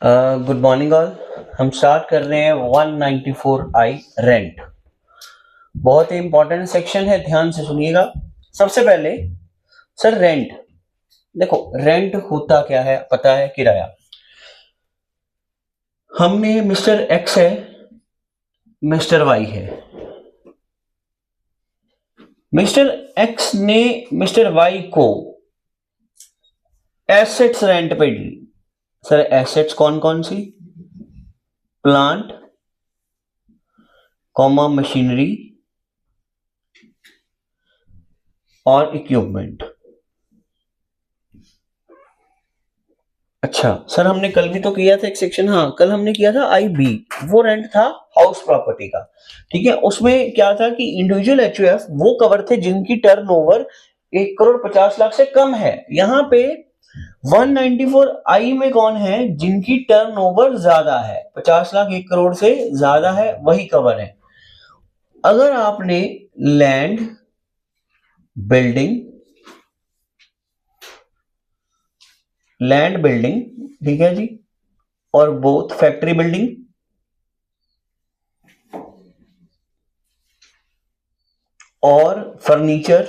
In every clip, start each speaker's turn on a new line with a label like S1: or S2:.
S1: Good morning all. हम start कर रहे हैं 194I रेंट। बहुत ही इंपॉर्टेंट सेक्शन है, ध्यान से सुनिएगा। सबसे पहले सर रेंट, देखो रेंट होता क्या है पता है, किराया। हमने मिस्टर एक्स है, मिस्टर वाई है। मिस्टर एक्स ने मिस्टर वाई को एसेट्स रेंट पे दी। सर एसेट्स कौन कौन सी? प्लांट कॉमा मशीनरी और इक्विपमेंट। अच्छा सर, हमने कल भी तो किया था एक सेक्शन, हाँ कल हमने किया था IB, वो रेंट था हाउस प्रॉपर्टी का। ठीक है, उसमें क्या था कि इंडिविजुअल HUF वो कवर थे जिनकी टर्नओवर 1,50,00,000 से कम है। यहाँ पे 194I में कौन है? जिनकी टर्नओवर ज्यादा है, 50 लाख 1 करोड़ से ज्यादा है, वही कवर है। अगर आपने लैंड, बिल्डिंग, ठीक है जी, और बोथ फैक्ट्री बिल्डिंग और फर्नीचर,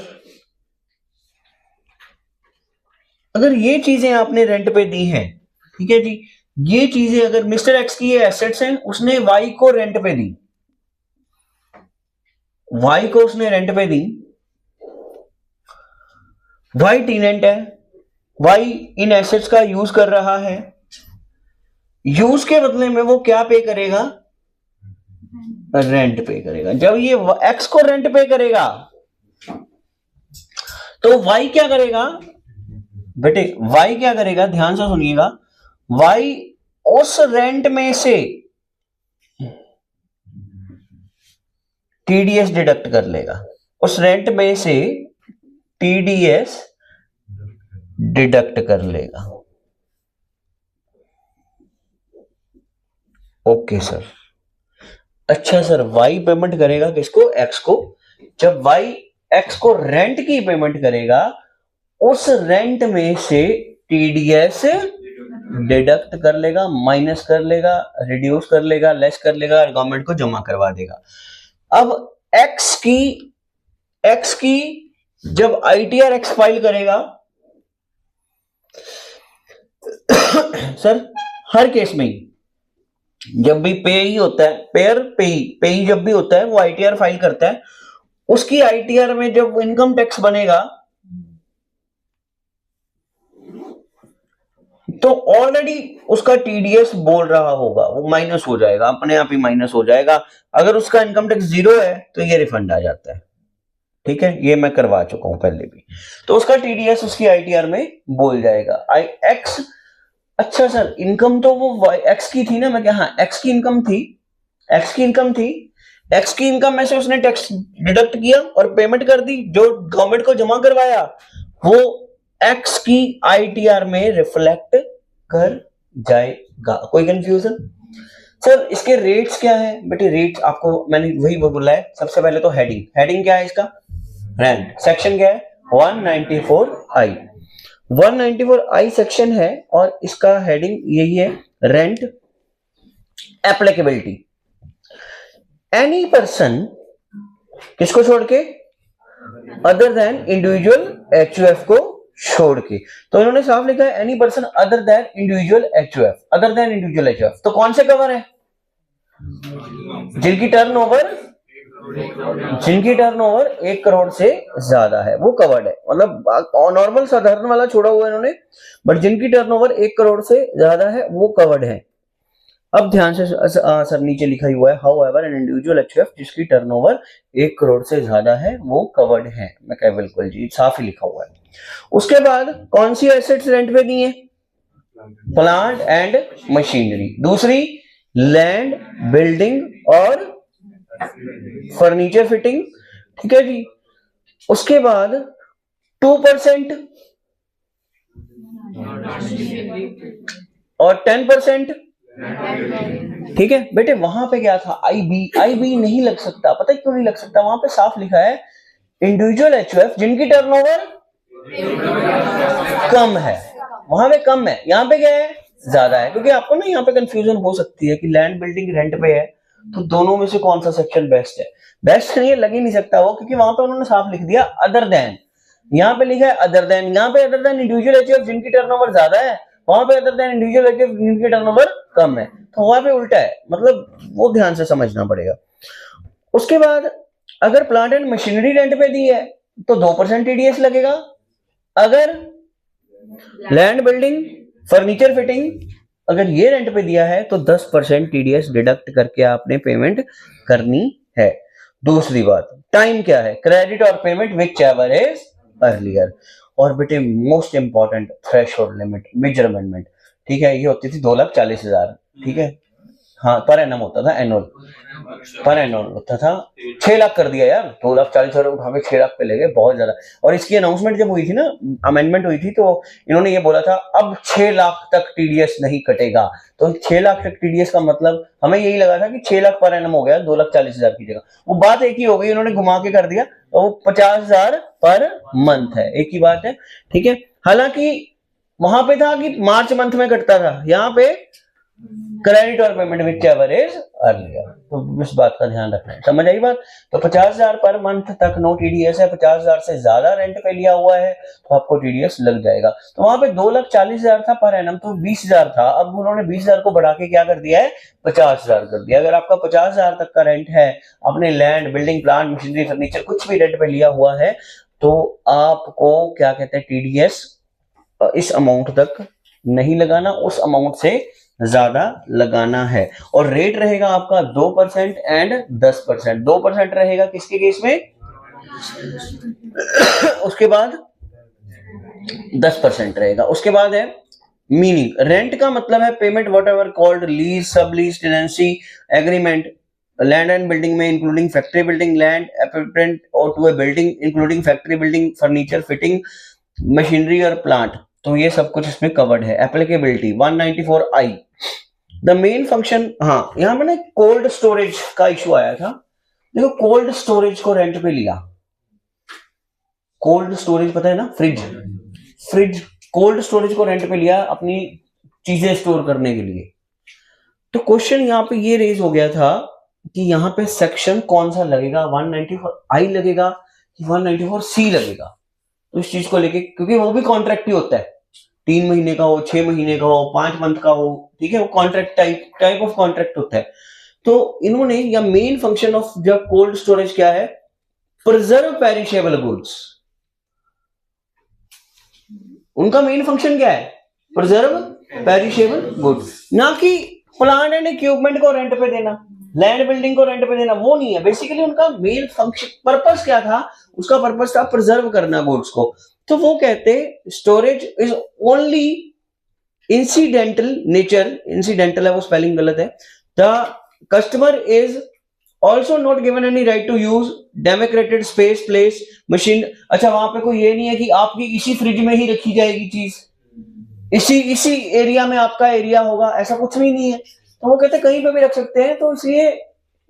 S1: अगर ये चीजें आपने रेंट पे दी हैं, ठीक है जी, ये चीजें अगर मिस्टर एक्स की ये एसेट्स हैं, उसने वाई को रेंट पे दी, वाई को उसने रेंट पे दी, वाई टीनेंट है, वाई इन एसेट्स का यूज कर रहा है, यूज के बदले में वो क्या पे करेगा? रेंट पे करेगा। जब ये एक्स को रेंट पे करेगा तो वाई क्या करेगा बेटे? वाई क्या करेगा, ध्यान से सुनिएगा। वाई उस रेंट में से टीडीएस डिडक्ट कर लेगा, उस रेंट में से टीडीएस डिडक्ट कर लेगा। Okay sir. अच्छा सर, वाई पेमेंट करेगा किसको? एक्स को। जब वाई एक्स को रेंट की पेमेंट करेगा, उस रेंट में से टीडीएस डिडक्ट कर लेगा, माइनस कर लेगा, रिड्यूस कर लेगा, लेस कर लेगा और गवर्नमेंट को जमा करवा देगा। अब एक्स की जब ITR एक्स फाइल करेगा सर, हर केस में जब भी पे ही होता है, पे जब भी होता है वो ITR फाइल करता है। उसकी ITR में जब इनकम टैक्स बनेगा तो ऑलरेडी उसका TDS बोल रहा होगा, वो माइनस हो जाएगा, अपने आप ही माइनस हो जाएगा। अगर उसका इनकम टैक्स 0 है तो ये रिफंड आ जाता है। ठीक है, ये मैं करवा चुका हूं पहले भी। तो उसका TDS उसकी ITR में बोल जाएगा। एक्स, अच्छा सर इनकम तो वो एक्स की थी ना, मैं क्या, हाँ एक्स की इनकम थी, एक्स की इनकम में से उसने टैक्स डिडक्ट किया और पेमेंट कर दी, जो गवर्नमेंट को जमा करवाया वो एक्स की ITR में रिफ्लेक्ट कर जाएगा। कोई कंफ्यूजन? सर इसके रेट्स क्या है बेटे? रेट्स आपको मैंने वही बोला है। सबसे पहले तो हेडिंग क्या है इसका? रेंट। सेक्शन क्या है? 194I। 194I सेक्शन है और इसका हेडिंग यही है, रेंट एप्लीकेबिलिटी। एनी पर्सन, किसको छोड़ के? अदर देन इंडिविजुअल HUF को छोड़ के। तो इन्होंने साफ लिखा है any person other than individual HUF। तो कौन से कवर है? जिनकी टर्नओवर 1 करोड़ से ज्यादा है वो कवर्ड है। मतलब नॉर्मल साधारण वाला छोड़ा हुआ है इन्होंने, बट जिनकी टर्नओवर 1 करोड़ से ज्यादा है वो कवर्ड है। अब ध्यान से सर, नीचे लिखा हुआ है how ever an individual HUF जिसकी टर्नओवर 1 करोड़ से ज्यादा है वो कवर्ड है। मैं कह बिल्कुल जी, साफ ही लिखा हुआ है। उसके बाद कौन सी एसेट्स रेंट पे दी है? Plant and machinery. दूसरी लैंड, बिल्डिंग और फर्नीचर फिटिंग। ठीक है जी। उसके बाद 2% और 10%। ठीक है बेटे, वहां पे क्या था? IB नहीं लग सकता। पता है क्यों नहीं लग सकता? वहां पे साफ लिखा है इंडिविजुअल HUF जिनकी टर्नओवर कम है, वहां पे कम है। यहां पे क्या है? ज्यादा है, क्योंकि आपको ना यहाँ पे कंफ्यूजन हो सकती है कि लैंड बिल्डिंग रेंट पे है तो दोनों में से कौन सा सेक्शन बेस्ट है। बेस्ट नहीं है, लग ही नहीं सकता वो, क्योंकि वहां पे उन्होंने साफ लिख दिया अदर देन, यहाँ पे लिखा है अदर देन, यहाँ पे अदर देन इंडिविजुअल एचयूएफ जिनकी टर्नओवर ज्यादा है, वहां पे अदर देन इंडिविजुअल एचयूएफ जिनकी टर्नओवर कम है, तो वहां पे उल्टा है, मतलब वो ध्यान से समझना पड़ेगा। उसके बाद अगर प्लांट एंड मशीनरी रेंट पे दी है तो 2% टीडीएस लगेगा, अगर लैंड बिल्डिंग फर्नीचर फिटिंग अगर ये रेंट पे दिया है तो 10% टीडीएस डिडक्ट करके आपने पेमेंट करनी है। दूसरी बात, टाइम क्या है, क्रेडिट और payment whichever is earlier. और बेटे most important threshold limit measurement, ठीक है, ये होती थी 2,40,000, ठीक है, हाँ पर एनम होता था, एनुअल पर एनुअल होता था। 6 लाख कर दिया यार, 2,40,000 उठा के 6 लाख पे ले गए, बहुत ज्यादा। और इसकी अनाउंसमेंट जब हुई थी ना, अमेंडमेंट हुई थी, तो इन्होंने ये बोला था अब 6 लाख तक टीडीएस नहीं कटेगा। तो 6 लाख तक टीडीएस का मतलब हमें यही लगा था कि 6 लाख पर एनम हो गया 2,40,000 की जगह, वो बात एक ही हो गई, इन्होंने घुमा के कर दिया, तो वो 50,000 पर मंथ है, एक ही बात है, ठीक है। हालांकि वहां पे था कि मार्च मंथ में कटता था, यहाँ पे क्रेडिट और payment whichever is earlier, तो इस बात का ध्यान रखना है, समझ आई बात। तो 50,000 पर मंथ तक नो टीडीएस है, 50,000 से ज्यादा रेंट पे लिया हुआ है तो आपको टीडीएस लग जाएगा। तो वहां पे 2,40,000 था पर एनम, तो 20,000 था, अब उन्होंने 20,000 को बढ़ा के क्या कर दिया है, 50,000 कर दिया। अगर आपका 50,000 तक का रेंट है, आपने land building plant machinery furniture कुछ भी रेंट पे लिया हुआ है, तो आपको क्या कहते हैं, टीडीएस इस अमाउंट तक नहीं लगाना, उस अमाउंट से ज्यादा लगाना है। और रेट रहेगा आपका 2% एंड 10%। 2% रहेगा किसके केस में, उसके बाद 10% रहेगा। उसके बाद है मीनिंग, रेंट का मतलब है payment whatever called lease, sub lease, tenancy agreement, land and building में including factory building, land apartment और to a building including factory building, furniture fitting, machinery और प्लांट, तो ये सब कुछ इसमें कवर्ड है। Applicability 194I, the main function, हाँ यहां पर ना कोल्ड स्टोरेज का इशू आया था। देखो कोल्ड स्टोरेज को रेंट पे लिया, कोल्ड स्टोरेज पता है ना, फ्रिज कोल्ड स्टोरेज को रेंट पे लिया अपनी चीजें स्टोर करने के लिए। तो क्वेश्चन यहाँ पे ये रेज हो गया था कि यहाँ पे सेक्शन कौन सा लगेगा, 194I लगेगा कि 194C लगेगा। तो इस चीज को लेके, क्योंकि वो भी कॉन्ट्रैक्ट ही होता है, 3 महीने का हो, 6 महीने का हो, 5 मंथ का हो, ठीक है, वो कॉन्ट्रैक्ट टाइप ऑफ कॉन्ट्रैक्ट होता है। तो इन्होंने, या मेन फंक्शन ऑफ जब कोल्ड स्टोरेज क्या है, प्रिजर्व पेरिशेबल गुड्स, उनका मेन फंक्शन क्या है, प्रिजर्व पेरिशेबल गुड्स, ना कि प्लांट एंड इक्विपमेंट को रेंट पे देना, लैंड बिल्डिंग को रेंट पे देना, वो नहीं है। बेसिकली उनका मेन फंक्शन, पर्पस क्या था, उसका पर्पस था प्रिजर्व करना गुड्स को। तो वो कहते storage is only incidental nature, incidental है वो स्पेलिंग गलत है, the customer is also not given any right to use demarcated space place machine. अच्छा, वहां पे कोई ये नहीं है कि आपकी इसी फ्रिज में ही रखी जाएगी चीज, इसी एरिया में आपका एरिया होगा, ऐसा कुछ भी नहीं है। तो वो कहते कहीं पे भी रख सकते हैं, तो इसलिए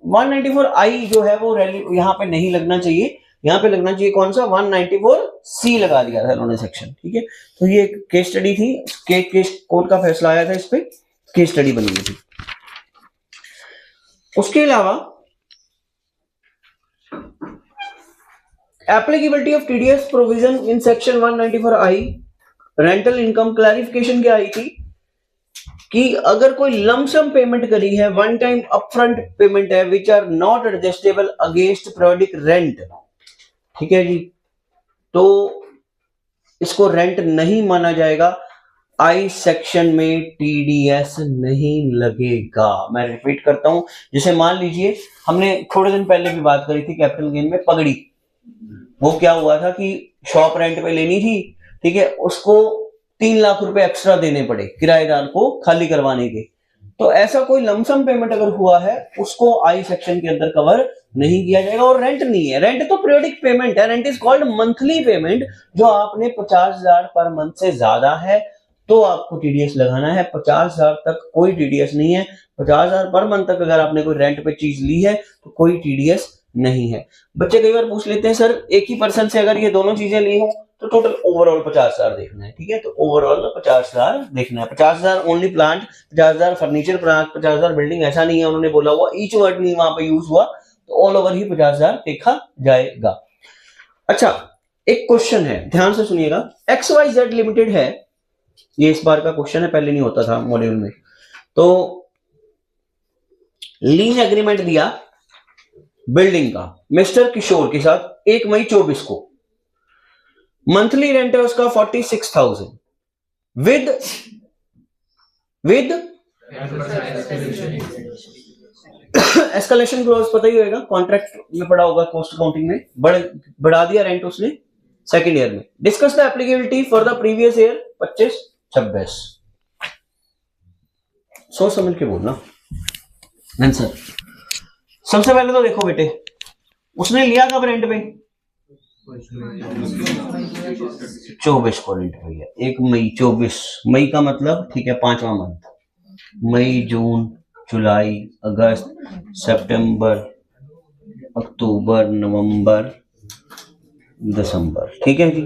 S1: 194I जो है वो यहाँ पे नहीं लगना चाहिए, यहाँ पे लगना चाहिए कौन सा, 194C लगा दिया था उन्होंने सेक्शन, ठीक है। तो ये केस स्टडी थी, केस कोर्ट का फैसला आया था, इस पे केस स्टडी बनी हुई थी। उसके अलावा applicability of TDS provision in section 194I rental income, clarification क्या आई थी कि अगर कोई लमसम पेमेंट करी है, वन टाइम अपफ्रंट पेमेंट है, which are not adjustable against periodic rent, ठीक है जी, तो इसको रेंट नहीं माना जाएगा, आई सेक्शन में टीडीएस नहीं लगेगा। मैं रिपीट करता हूं, जैसे मान लीजिए हमने थोड़े दिन पहले भी बात करी थी कैपिटल गेन में पगड़ी, वो क्या हुआ था कि शॉप रेंट पे लेनी थी, ठीक है, उसको 3 लाख रुपए एक्स्ट्रा देने पड़े किराएदार को खाली करवाने के। तो ऐसा कोई लमसम पेमेंट अगर हुआ है, उसको आई सेक्शन के अंदर कवर नहीं किया जाएगा। और रेंट नहीं है, रेंट तो पीरियोडिक पेमेंट है, rent is called monthly payment, जो आपने 50,000 पर मंथ से ज्यादा है तो आपको टीडीएस लगाना है, 50,000 तक कोई टीडीएस नहीं है। 50,000 पर मंथ तक अगर आपने कोई रेंट पे चीज ली है तो कोई टीडीएस नहीं है। बच्चे कई बार पूछ लेते हैं सर एक ही पर्सन से अगर ये दोनों चीजें ली हो तो टोटल ओवरऑल 50,000 देखना है, ठीक है। तो ओवरऑल 50,000 देखना है, 50,000 ओनली प्लांट, 50,000 फर्नीचर, 50,000 बिल्डिंग, ऐसा नहीं है उन्होंने बोला हुआ, ईच वर्ड नहीं वहां पे यूज हुआ, तो ऑल ओवर ही 50,000 देखा जाएगा। अच्छा, एक क्वेश्चन है, ध्यान से सुनिएगा, XYZ लिमिटेड है, ये इस बार का क्वेश्चन है, पहले नहीं होता था मॉड्यूल में। तो लीज एग्रीमेंट दिया बिल्डिंग का मिस्टर किशोर के साथ 1 मई 24 को, मंथली रेंट है उसका 46,000 विद एस्केलेशन क्लॉज, पता ही होगा, कॉन्ट्रैक्ट में पड़ा होगा, कॉस्ट अकाउंटिंग में बढ़ा दिया रेंट उसने सेकेंड ईयर में। Discuss the applicability for the previous year 25-26। सोच समझ के बोलना आंसर। सबसे पहले तो देखो बेटे, उसने लिया कब रेंट पे? 24 को रेंट पे लिया, 1 मई 24, मई का मतलब ठीक है 5वां मंथ, मई जून जुलाई अगस्त सितंबर अक्टूबर नवंबर दिसंबर, ठीक है जी।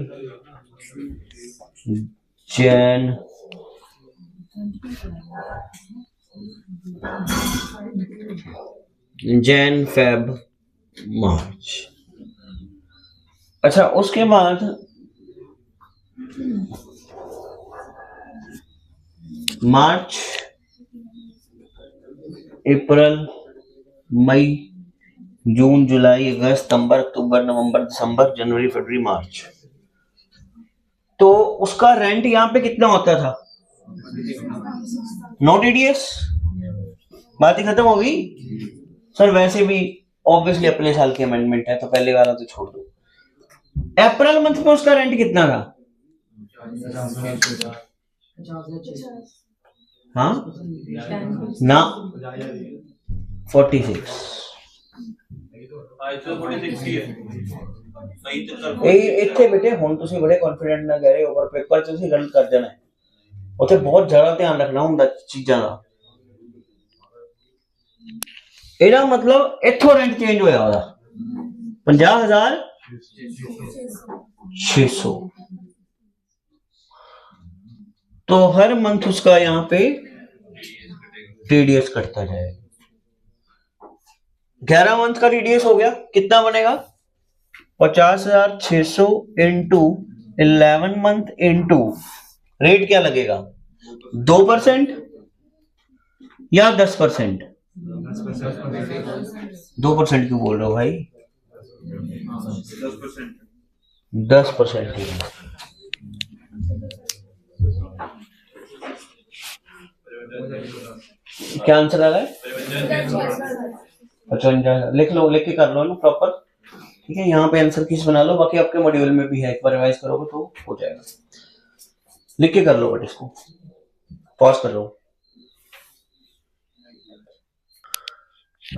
S1: Jan Feb March. अच्छा, उसके बाद मार्च अप्रैल मई जून जुलाई अगस्त सितंबर अक्टूबर नवंबर दिसंबर जनवरी फरवरी मार्च, तो उसका रेंट यहां पे कितना होता था? नो टीडीएस, बात ही खत्म हो गई सर। वैसे भी ऑब्वियसली अपने साल की अमेंडमेंट है, तो पहले वाला तो छोड़ दो। अप्रैल मंथ में उसका रेंट कितना था? हाँ ना 46। ਇੱਥੇ ਬੇਟੇ ਹੁਣ ਤੁਸੀਂ ਬੜੇ ਕੌਨਫੀਡੈਂਟ ਨਾਲ ਕਹਿ ਰਹੇ ਹੋ, ਪਰ ਪੇਪਰ 'ਚ ਤੁਸੀਂ ਗਲਤ ਕਰ ਜਾਣਾ, ਉੱਥੇ ਬਹੁਤ ਜ਼ਿਆਦਾ ਧਿਆਨ ਰੱਖਣਾ ਹੁੰਦਾ ਚੀਜ਼ਾਂ ਦਾ। ਇਹਦਾ ਮਤਲਬ ਇੱਥੋਂ ਰੈਂਟ ਚੇਂਜ ਹੋਇਆ ਉਹਦਾ 50,600, तो हर मंथ उसका यहाँ पे टीडीएस कटता जाएगा। 11 मंथ का टीडीएस हो गया, कितना बनेगा? 50,600 इंटू 11 मंथ इंटू रेट क्या लगेगा? 2% या 10%? 2% क्यों बोल रहे हो भाई? 10% ही है। क्या आंसर आ रहा है? 55। लिख लो, लिख के कर लो ना प्रॉपर, ठीक है। यहाँ पे आंसर किस बना लो, बाकी आपके मॉड्यूल में भी है, एक बार रिवाइज करोगे तो हो जाएगा। लिख के कर लो बट इसको पॉज कर लो।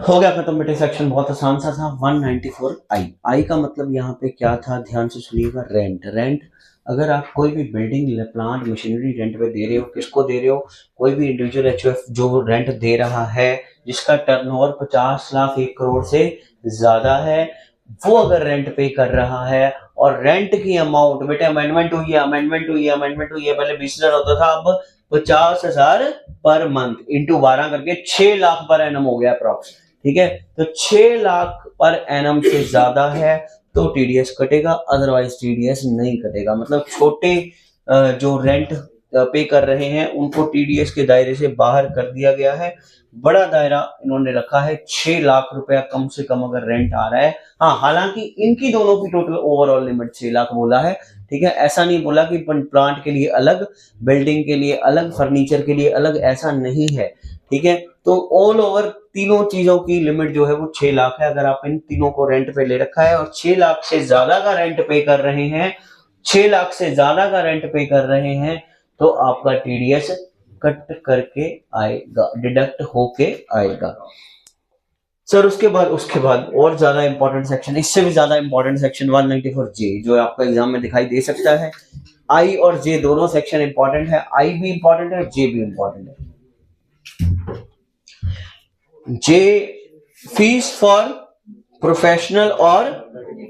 S1: हो गया खत्म बेटे सेक्शन, बहुत आसान सा था। 194 आई का मतलब यहाँ पे क्या था, ध्यान से सुनिएगा। रेंट अगर आप कोई भी बिल्डिंग प्लांट मशीनरी रेंट पे दे रहे हो, किसको दे रहे हो? कोई भी इंडिविजुअल एचयूएफ जो रेंट दे रहा है, जिसका टर्नओवर 50 लाख 1 करोड़ से ज्यादा है, वो अगर रेंट पे कर रहा है और रेंट की अमाउंट, बेटे अमेंडमेंट हुई है, पहले 20,000 होता था, अब 50,000 पर मंथ इंटू 12 करके 6 लाख पर एनम हो गया अप्रॉक्स, ठीक है। तो 6 लाख पर एनम से ज्यादा है तो टीडीएस कटेगा, अदरवाइज टीडीएस नहीं कटेगा। मतलब छोटे जो रेंट पे कर रहे हैं उनको टीडीएस के दायरे से बाहर कर दिया गया है। बड़ा दायरा इन्होंने रखा है, 6 लाख रुपया कम से कम अगर रेंट आ रहा है। हाँ, हालांकि इनकी दोनों की टोटल ओवरऑल लिमिट 6 लाख बोला है, ठीक है। ऐसा नहीं बोला कि प्लांट के लिए अलग, बिल्डिंग के लिए अलग, फर्नीचर के लिए अलग, ऐसा नहीं है, ठीक है। तो ऑल ओवर तीनों चीजों की लिमिट जो है वो 6 लाख है। अगर आप इन तीनों को रेंट पे ले रखा है और 6 लाख से ज्यादा का रेंट पे कर रहे हैं, 6 लाख से ज्यादा का रेंट पे कर रहे हैं, तो आपका टीडीएस कट करके आएगा, डिडक्ट होके आएगा सर। उसके बाद और ज्यादा इंपॉर्टेंट सेक्शन, इससे भी ज्यादा इंपॉर्टेंट सेक्शन 194 जे, जो आपका एग्जाम में दिखाई दे सकता है। आई और जे दोनों सेक्शन इंपॉर्टेंट है, आई भी इंपॉर्टेंट है, जे भी इंपॉर्टेंट है। जे फीस फॉर प्रोफेशनल और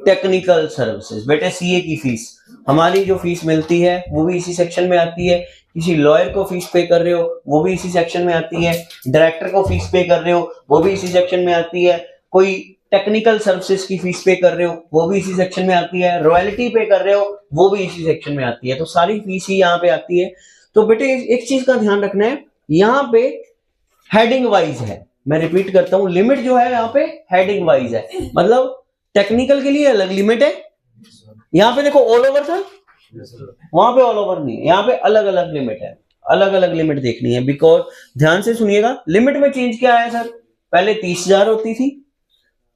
S1: टेक्निकल सर्विसेज। बेटे सीए की फीस, हमारी जो फीस मिलती है वो भी इसी सेक्शन में आती है। किसी लॉयर को फीस पे कर रहे हो वो भी इसी सेक्शन में आती है। डायरेक्टर को फीस पे कर रहे हो वो भी इसी सेक्शन में आती है। कोई टेक्निकल सर्विसेज की फीस पे कर रहे हो वो भी इसी सेक्शन में आती है। रॉयल्टी पे कर रहे हो वो भी इसी सेक्शन में आती है। तो सारी फीस ही यहाँ पे आती है। तो बेटे एक चीज का ध्यान रखना है, यहाँ पे हेडिंग वाइज है। मैं रिपीट करता हूं, लिमिट जो है यहाँ पे हेडिंग वाइज है। मतलब टेक्निकल के लिए अलग लिमिट है, यहाँ पे देखो ऑल ओवर था, वहां पे ऑल ओवर नहीं है, यहाँ पे अलग अलग लिमिट है। अलग अलग लिमिट देखनी है। बिकॉज ध्यान से सुनिएगा, लिमिट में चेंज क्या आया सर, पहले 30,000 होती थी,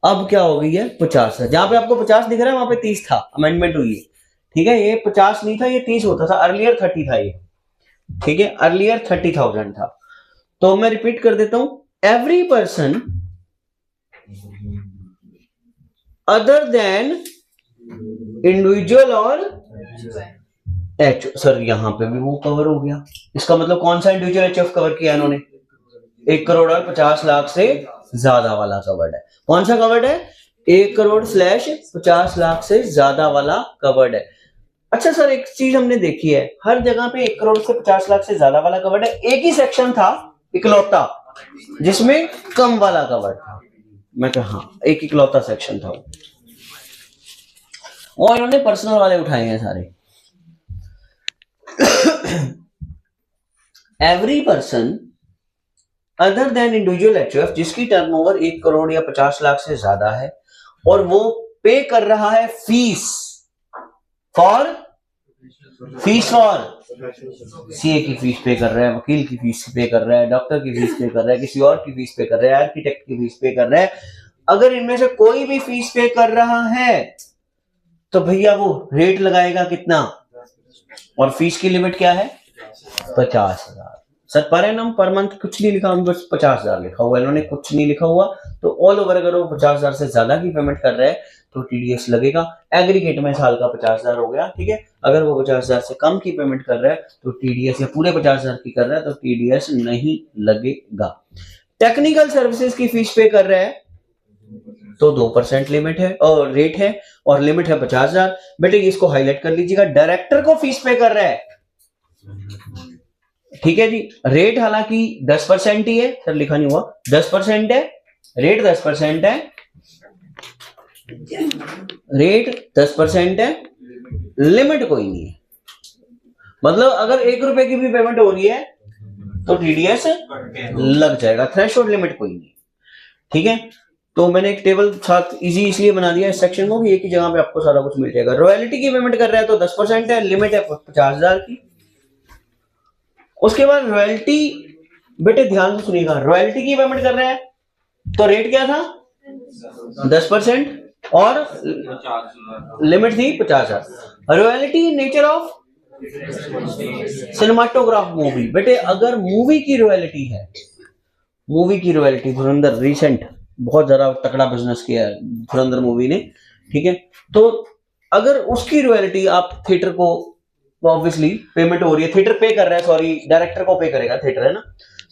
S1: अब क्या हो गई है 50,000। जहां पे आपको 50 दिख रहा है वहां पे 30 था, अमेंडमेंट हुई है। ठीक है, ये 50 नहीं था, ये 30 होता था। अर्लियर 30 था ये। ठीक है, अर्लियर 30,000 था। तो मैं रिपीट कर देता हूं, every person other than individual और एच, सर यहां पे भी वो कवर हो गया। इसका मतलब कौन सा इंडिविजुअल एचएफ कवर किया इन्होंने, 1 करोड़ और 50 लाख से ज्यादा वाला कवर्ड है। कौन सा कवर्ड है, 1 करोड़ स्लैश 50 लाख से ज्यादा वाला कवर्ड है। अच्छा सर, एक चीज हमने देखी है, हर जगह पे 1 करोड़ से 50 लाख से ज्यादा वाला कवर्ड है। एक ही सेक्शन था इकलौता जिसमें कम वाला कवर्ड था। मैं कहा हाँ, एक इकलौता सेक्शन था और इन्होंने पर्सनल वाले उठाए हैं सारे। Every person other than individual HUF जिसकी टर्नओवर 1 करोड़ या 50 लाख से ज्यादा है और वो पे कर रहा है फीस फॉर सीए की फीस पे कर रहा है, वकील की फीस पे कर रहा है, डॉक्टर की फीस पे कर रहा है, किसी और की फीस पे कर रहा है, आर्किटेक्ट की फीस पे कर रहा है। अगर इनमें से कोई भी फीस पे कर रहा है तो भैया वो रेट लगाएगा कितना, और फीस की लिमिट क्या है 50,000। Sir per annum per month कुछ नहीं लिखा, बस 50,000 लिखा हुआ है, इन्होंने कुछ नहीं लिखा हुआ। तो ऑल ओवर अगर वो 50,000 से ज्यादा की पेमेंट कर रहे हैं तो टीडीएस लगेगा। एग्रीगेट में साल का 50,000 हो गया। ठीक है, अगर वो 50,000 से कम की पेमेंट कर रहा है तो टीडीएस, या पूरे 50,000 की कर रहा है तो टीडीएस नहीं लगेगा। टेक्निकल सर्विसेज की फीस पे कर रहा है तो 2% लिमिट है और रेट है, और लिमिट है 50,000। बेटे इसको हाईलाइट कर लीजिएगा। डायरेक्टर को फीस पे कर रहा है, ठीक है जी, रेट हालांकि 10% ही है, सर लिखा नहीं हुआ, 10% है, रेट 10% है, रेट 10% है, लिमिट कोई नहीं है। मतलब अगर 1 रुपए की भी पेमेंट हो रही है तो टीडीएस लग जाएगा, थ्रेशोल्ड लिमिट कोई नहीं। ठीक है, तो मैंने एक टेबल साथ इजी इसलिए बना दिया इस सेक्शन को कि एक ही जगह पे आपको सारा कुछ मिल जाएगा। रॉयल्टी की पेमेंट कर रहा है तो 10% है, लिमिट है 50,000 की। उसके बाद रॉयल्टी, बेटे ध्यान से सुनिएगा, रॉयल्टी की पेमेंट कर रहे हैं तो रेट क्या था 10% और लिमिट थी 50,000। Royalty nature of cinematograph movie, बेटे अगर मूवी की रॉयल्टी है, मूवी की रॉयल्टी, धुरंधर रिसेंट बहुत ज्यादा तकड़ा बिजनेस किया है धुरंधर मूवी ने। ठीक है, तो अगर उसकी रॉयल्टी आप थिएटर को, ऑब्वियसली पेमेंट हो रही है, थिएटर पे कर रहा है, सॉरी डायरेक्टर को पे करेगा, थिएटर है ना,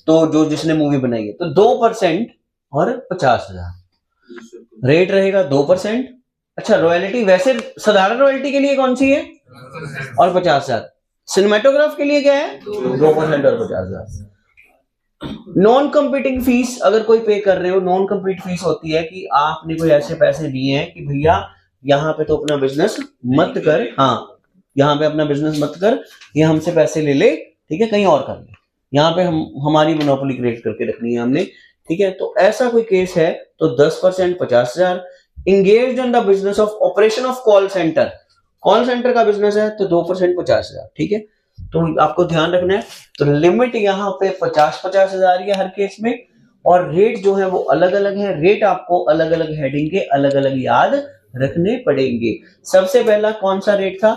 S1: तो जो जिसने मूवी बनाई है, तो 2% और 50,000 रेट रहेगा 2%। अच्छा, रॉयल्टी वैसे साधारण रॉयल्टी के लिए कौन सी है और 50,000, सिनेमेटोग्राफ के लिए क्या है 2% और 50,000। नॉन कंपीटिंग फीस अगर कोई पे कर रहे हो, नॉन कंपीट फीस होती है कि आपने कोई ऐसे पैसे दिए हैं कि भैया यहाँ पे तो अपना बिजनेस मत कर, हाँ यहाँ पे अपना बिजनेस मत कर, ये हमसे पैसे ले ले, ठीक है, कहीं और कर ले, यहाँ पे हम हमारी मोनोपोली क्रिएट करके रखनी है हमने। ठीक है, तो ऐसा कोई केस है तो 10% 50,000। Engage in the business of operation of call centre, call centre का बिजनेस है तो 2% 50,000। ठीक है, तो आपको ध्यान रखना है। तो लिमिट यहाँ पे 50,000 है हर केस में, और रेट जो है वो अलग अलग है। रेट आपको अलग अलग हेडिंग के अलग अलग याद रखने पड़ेंगे। सबसे पहला कौन सा रेट था,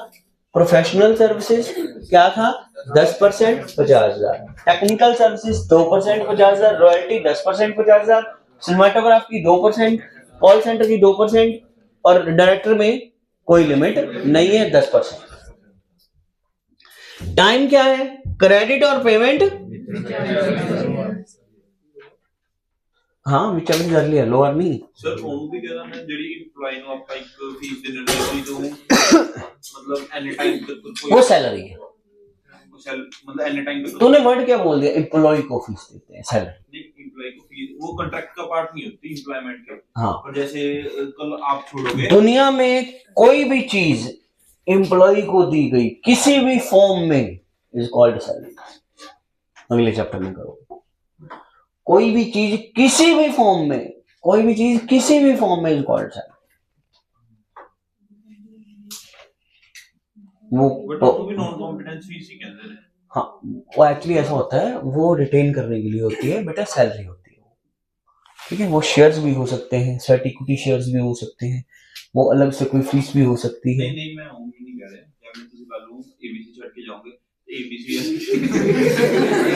S1: प्रोफेशनल सर्विसेज क्या था 10% 50,000, टेक्निकल सर्विसेज 2% 50,000, रॉयल्टी 10% 50,000, सिनेमाटोग्राफ की 2%, कॉल सेंटर की 2%, और डायरेक्टर में कोई लिमिट नहीं है 10%। टाइम क्या है, क्रेडिट और पेमेंट हाँ विच एवर अर्लियर लोअर नहीं
S2: ਸਰ ਉਹਨੂੰ ਵੀ ਕਹਿ ਦਿੰਦੇ ਜਿਹੜੀ EMPLOYE ਨੂੰ ਆਪਾਂ ਇੱਕ ਫੀਸ ਦੇ ਨਿਰਦੇਸ਼ ਤੋਂ मतलब एनी टाइम तक कोई
S1: वो सैलरी है।
S2: मतलब एनी टाइम तक
S1: तूने वर्ड क्या बोल दिया, एम्प्लॉय को फीस देते हैं सैलरी।
S2: नहीं एम्प्लॉय को फीस वो कॉन्ट्रैक्ट का पार्ट नहीं होती एम्प्लॉयमेंट का।
S1: हाँ
S2: और जैसे कल आप छोड़ोगे
S1: दुनिया में कोई भी चीज एम्प्लॉय को दी गई किसी भी फॉर्म में इज कॉल्ड सैलरी। अगले चैप्टर में करो। कोई भी चीज किसी भी फॉर्म में, कोई भी चीज किसी भी फॉर्म में इज कॉल्ड सैलरी।
S2: वो भी नॉन कॉम्पिटेंस फीस ही कहते हैं।
S1: हाँ वो एक्चुअली ऐसा होता है, वो रिटेन करने के लिए होती है बेटा, सैलरी होती है। ठीक है, वो शेयर्स भी हो सकते हैं, सेट इक्विटी शेयर्स भी हो सकते हैं, वो अलग से कोई फीस भी हो सकती है।
S2: नहीं मैं नहीं कह रहा, जब मैं तुझे कल एबीसी छड़ के जाऊंगे एबीसी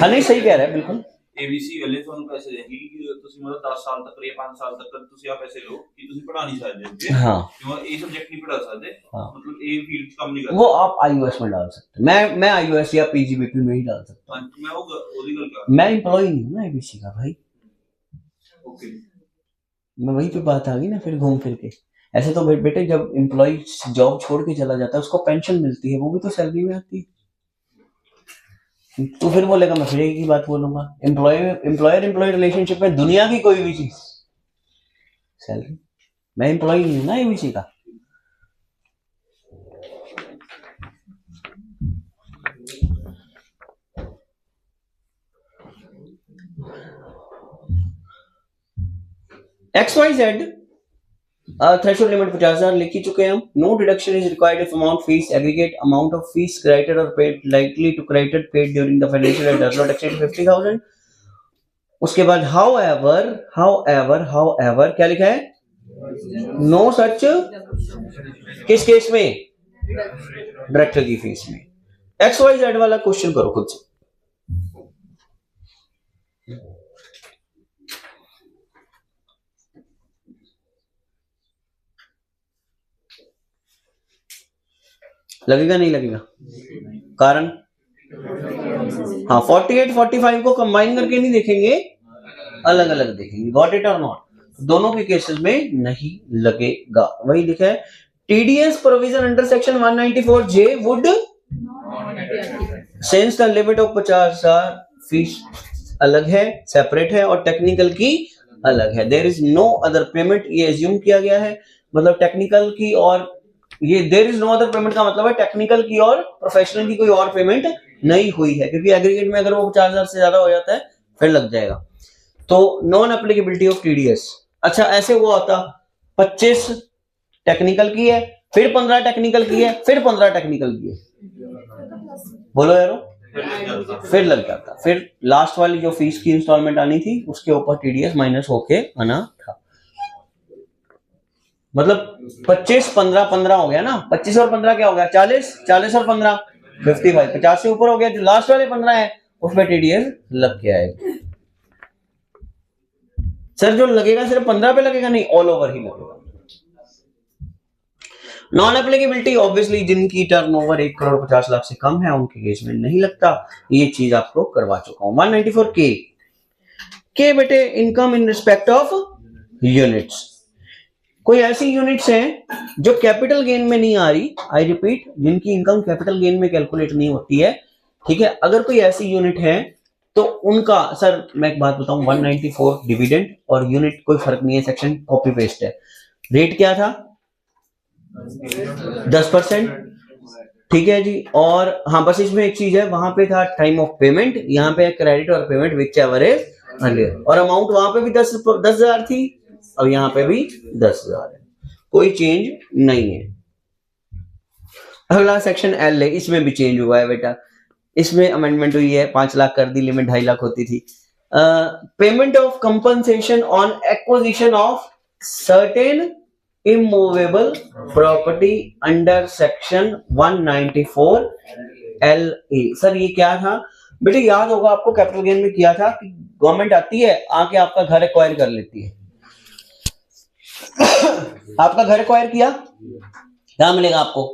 S1: हाँ नहीं सही कह रहा है बिल्कुल।
S2: एबीसी वाले ਤੁਹਾਨੂੰ ਪੈਸੇ ਦੇਣਗੇ ਕਿ ਤੁਸੀਂ ਮਤਲਬ 10 ਸਾਲ ਤੱਕ ਜਾਂ 5 ਸਾਲ ਤੱਕ ਤੁਸੀਂ ਆ ਪੈਸੇ ਲਓ ਕਿ ਤੁਸੀਂ ਪੜਾ नहीं सकते।
S1: हाँ
S2: क्यों ये सब्जेक्ट नहीं पढ़ा सकते।
S1: हाँ
S2: मतलब ये फील्ड काम नहीं करते।
S1: वो आप आईओएस में डाल सकते हैं, मैं आईओएस या पीजीबीपी में ही डाल सकता हूँ।
S2: मैं वो ओरिजिनल का
S1: मैं एम्प्लॉय नहीं हूँ ना एबीसी का भाई।
S2: ओके
S1: मैं वही पे बात आ गई ना फिर घूम फिर के। ऐसे तो बेटे जब एम्प्लॉय जॉब छोड़ के चला जाता है उसको पेंशन मिलती है, वो भी तो सैलरी में आती है। तो फिर बोलेगा मैं फिर एक ही बात बोलूंगा, एम्प्लॉयर एम्प्लॉय रिलेशनशिप में दुनिया की कोई भी चीज सैलरी। मैं एम्प्लॉय नहीं हूं ना एबीसी का। XYZ थ्रेशोल्ड लिमिट 50,000 लिख ही चुके हैं हम। No deduction is required if amount fees aggregate amount of fees credited और paid likely to credited paid during the financial year does not exceed 50,000। उसके बाद हाउएवर क्या लिखा है, नो सच किस केस में, डायरेक्टर की फीस में। XYZ वाला क्वेश्चन करो खुद से। लगेगा नहीं लगेगा, कारण हाँ 48 45 को कंबाइन करके नहीं देखेंगे, अलग अलग देखेंगे। गॉट इट और नॉट, दोनों के केसेस में नहीं लगेगा। वही लिखा है TDS provision under section 194J would since the limit of 50,000 fees अलग है, सेपरेट है, और टेक्निकल की अलग है। There is no other payment, ये एज्यूम किया गया है, मतलब टेक्निकल की और ये there is no other payment का मतलब है टेक्निकल की और प्रोफेशनल की कोई और पेमेंट नहीं हुई है, क्योंकि एग्रीगेट में अगर वो 50,000 से ज्यादा हो जाता है फिर लग जाएगा। तो नॉन एप्लीकेबिलिटी ऑफ टीडीएस। अच्छा ऐसे हुआ होता 25 टेक्निकल की है, फिर 15 टेक्निकल की है, फिर 15 टेक्निकल की है, बोलो यारो, फिर लग जाता। फिर लास्ट वाली जो फीस की इंस्टॉलमेंट आनी थी उसके ऊपर टीडीएस माइनस होके आना था। मतलब 25 15 15 हो गया ना, 25 और 15 क्या हो गया 40, 40 और 15 55, 50 से ऊपर हो गया। जो लास्ट वाले 15 है उसमें टीडीएस लग के आएगा। सर जो लगेगा सिर्फ 15 पे लगेगा, नहीं ऑल ओवर ही लगेगा। नॉन एप्लीकेबिलिटी ऑब्वियसली जिनकी टर्नओवर 1 करोड़ 50 लाख से कम है उनके केस में नहीं लगता, ये चीज आपको करवा चुका हूं। 194 के बेटे income in respect of units. कोई ऐसी यूनिट्स हैं जो कैपिटल गेन में नहीं आ रही, आई रिपीट, जिनकी इनकम कैपिटल गेन में कैलकुलेट नहीं होती है। ठीक है, अगर कोई ऐसी यूनिट है तो उनका, सर मैं एक बात बताऊं, 194 डिविडेंड और यूनिट कोई फर्क नहीं है, सेक्शन कॉपी पेस्ट है। रेट क्या था 10%। ठीक है जी, और हाँ बस इसमें एक चीज है, वहां पे था टाइम ऑफ पेमेंट, यहाँ पे क्रेडिट और payment whichever is earlier, और अमाउंट वहां पे भी 10,000 थी, अब यहाँ पे भी 10,000 है, कोई चेंज नहीं है। अगला सेक्शन एल है, इसमें भी चेंज हुआ है बेटा, इसमें अमेंडमेंट हुई है, 5 लाख कर दी, लिमिट 2.5 लाख होती थी। Payment of compensation on acquisition of certain immovable property under section 194 LA। Sir ये क्या था बेटे, याद होगा आपको कैपिटल गेन में किया था कि गवर्नमेंट आती है आके आपका घर एक्वायर कर लेती है। आपका घर एक्वायर किया, क्या मिलेगा आपको,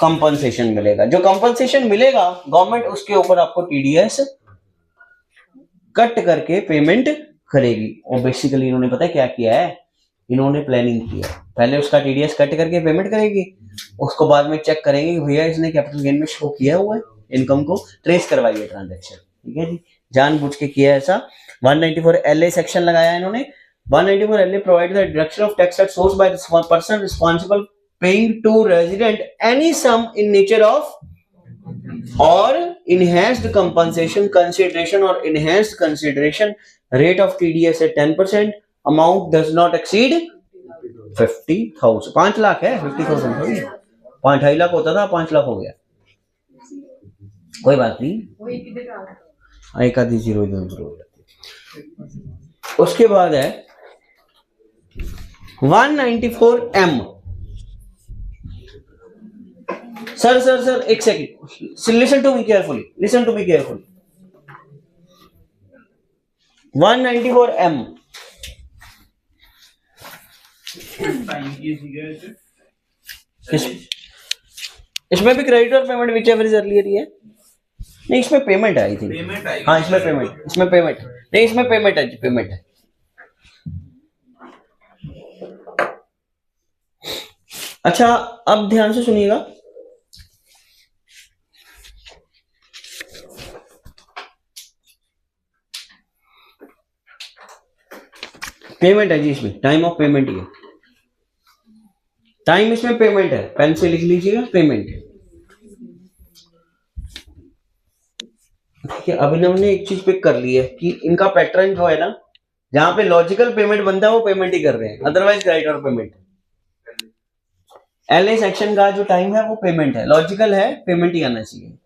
S1: कंपनसेशन मिलेगा। जो कंपनसेशन मिलेगा गवर्नमेंट उसके ऊपर आपको टीडीएस कट करके पेमेंट करेगी। और बेसिकली इन्होंने पता है क्या किया है, इन्होंने प्लानिंग किया, पहले उसका टीडीएस कट करके पेमेंट करेगी, उसको बाद में चेक करेंगे कि भैया इसने कैपिटल गेन में शो किया हुआ है, इनकम को ट्रेस करवाइए ट्रांजैक्शन, ठीक है जी, जानबूझ के किया ऐसा। 194 LA सेक्शन लगाया इन्होंने। 194 LA provide the deduction of tax at source by the person responsible paying to resident any sum in nature of or enhanced compensation consideration or enhanced consideration rate of TDS at 10%, amount does not exceed 50,000। 5 lakh है, 50,000 थोड़ी, 2.5 लाख होता था, 5 लाख हो गया, कोई बात नहीं, एक आधी जीरो इधर उधर हो जाती। उसके बाद है 194M। सर एक second, listen to me carefully, 194M
S2: time की सीगा
S1: इसमें भी क्रेडिट और payment whichever is earlier है। नहीं, इसमें पेमेंट है आई थिंक,
S2: पेमेंट आई।
S1: हाँ इसमें पेमेंट नहीं, इसमें पेमेंट है, पेमेंट है। अच्छा अब ध्यान से सुनिएगा, पेमेंट है जी, इसमें टाइम ऑफ पेमेंट ही है, टाइम इसमें पेमेंट है, पेन से लिख लीजिएगा पेमेंट। ठीक है, अभिनव ने एक चीज पिक कर ली है कि इनका पैटर्न जो है ना, जहां पे लॉजिकल पेमेंट बनता है वो पेमेंट ही कर रहे हैं, अदरवाइज क्रेडिट और पेमेंट। LA सेक्शन का जो टाइम है वो पेमेंट है, लॉजिकल है, पेमेंट ही आना चाहिए।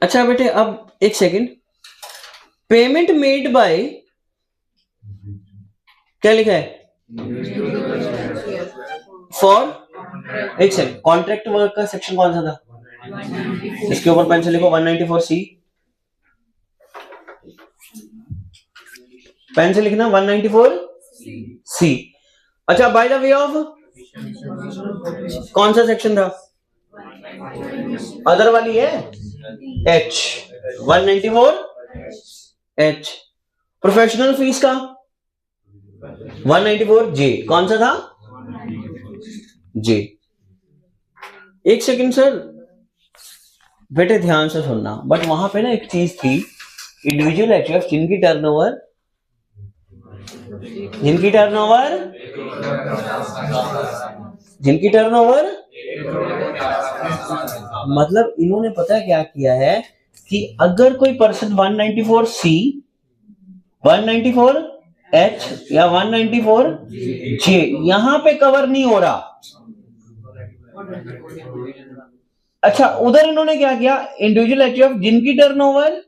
S1: अच्छा बेटे अब एक सेकंड, पेमेंट मेड बाय क्या लिखा है फॉर, एक सेकंड, कॉन्ट्रैक्ट वर्क का सेक्शन कौन सा था, इसके ऊपर पेन से लिखो 194C, पेन से लिखना 194C। अच्छा बाय द वे ऑफ कौन सा सेक्शन था, अदर वाली है H, 194H। प्रोफेशनल फीस का 194J, कौन सा था J। एक सेकंड सर, बेटे ध्यान से सुनना, बट वहां पे ना एक चीज थी, इंडिविजुअल एचयूएफ जिनकी टर्नओवर मतलब इन्होंने पता क्या किया है कि अगर कोई पर्सन 194C, 194H या 194J यहां पे कवर नहीं हो रहा, अच्छा उधर इन्होंने क्या किया, इंडिविजुअल एचयूएफ जिनकी टर्नओवर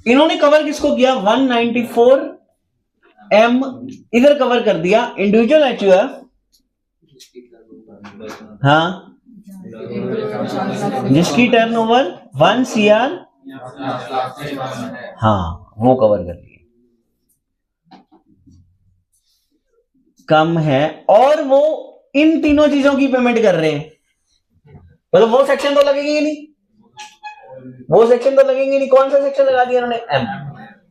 S1: इन्होंने कवर किसको किया, 194M इधर कवर कर दिया, इंडिविजुअल एचयूएफ हाँ जिसकी टर्नओवर 1 CR हाँ वो कवर कर दिया, कम है, और वो इन तीनों चीजों की पेमेंट कर रहे हैं, मतलब वो सेक्शन तो लगेंगे नहीं, कौन सा सेक्शन लगा दिया इन्होंने, M।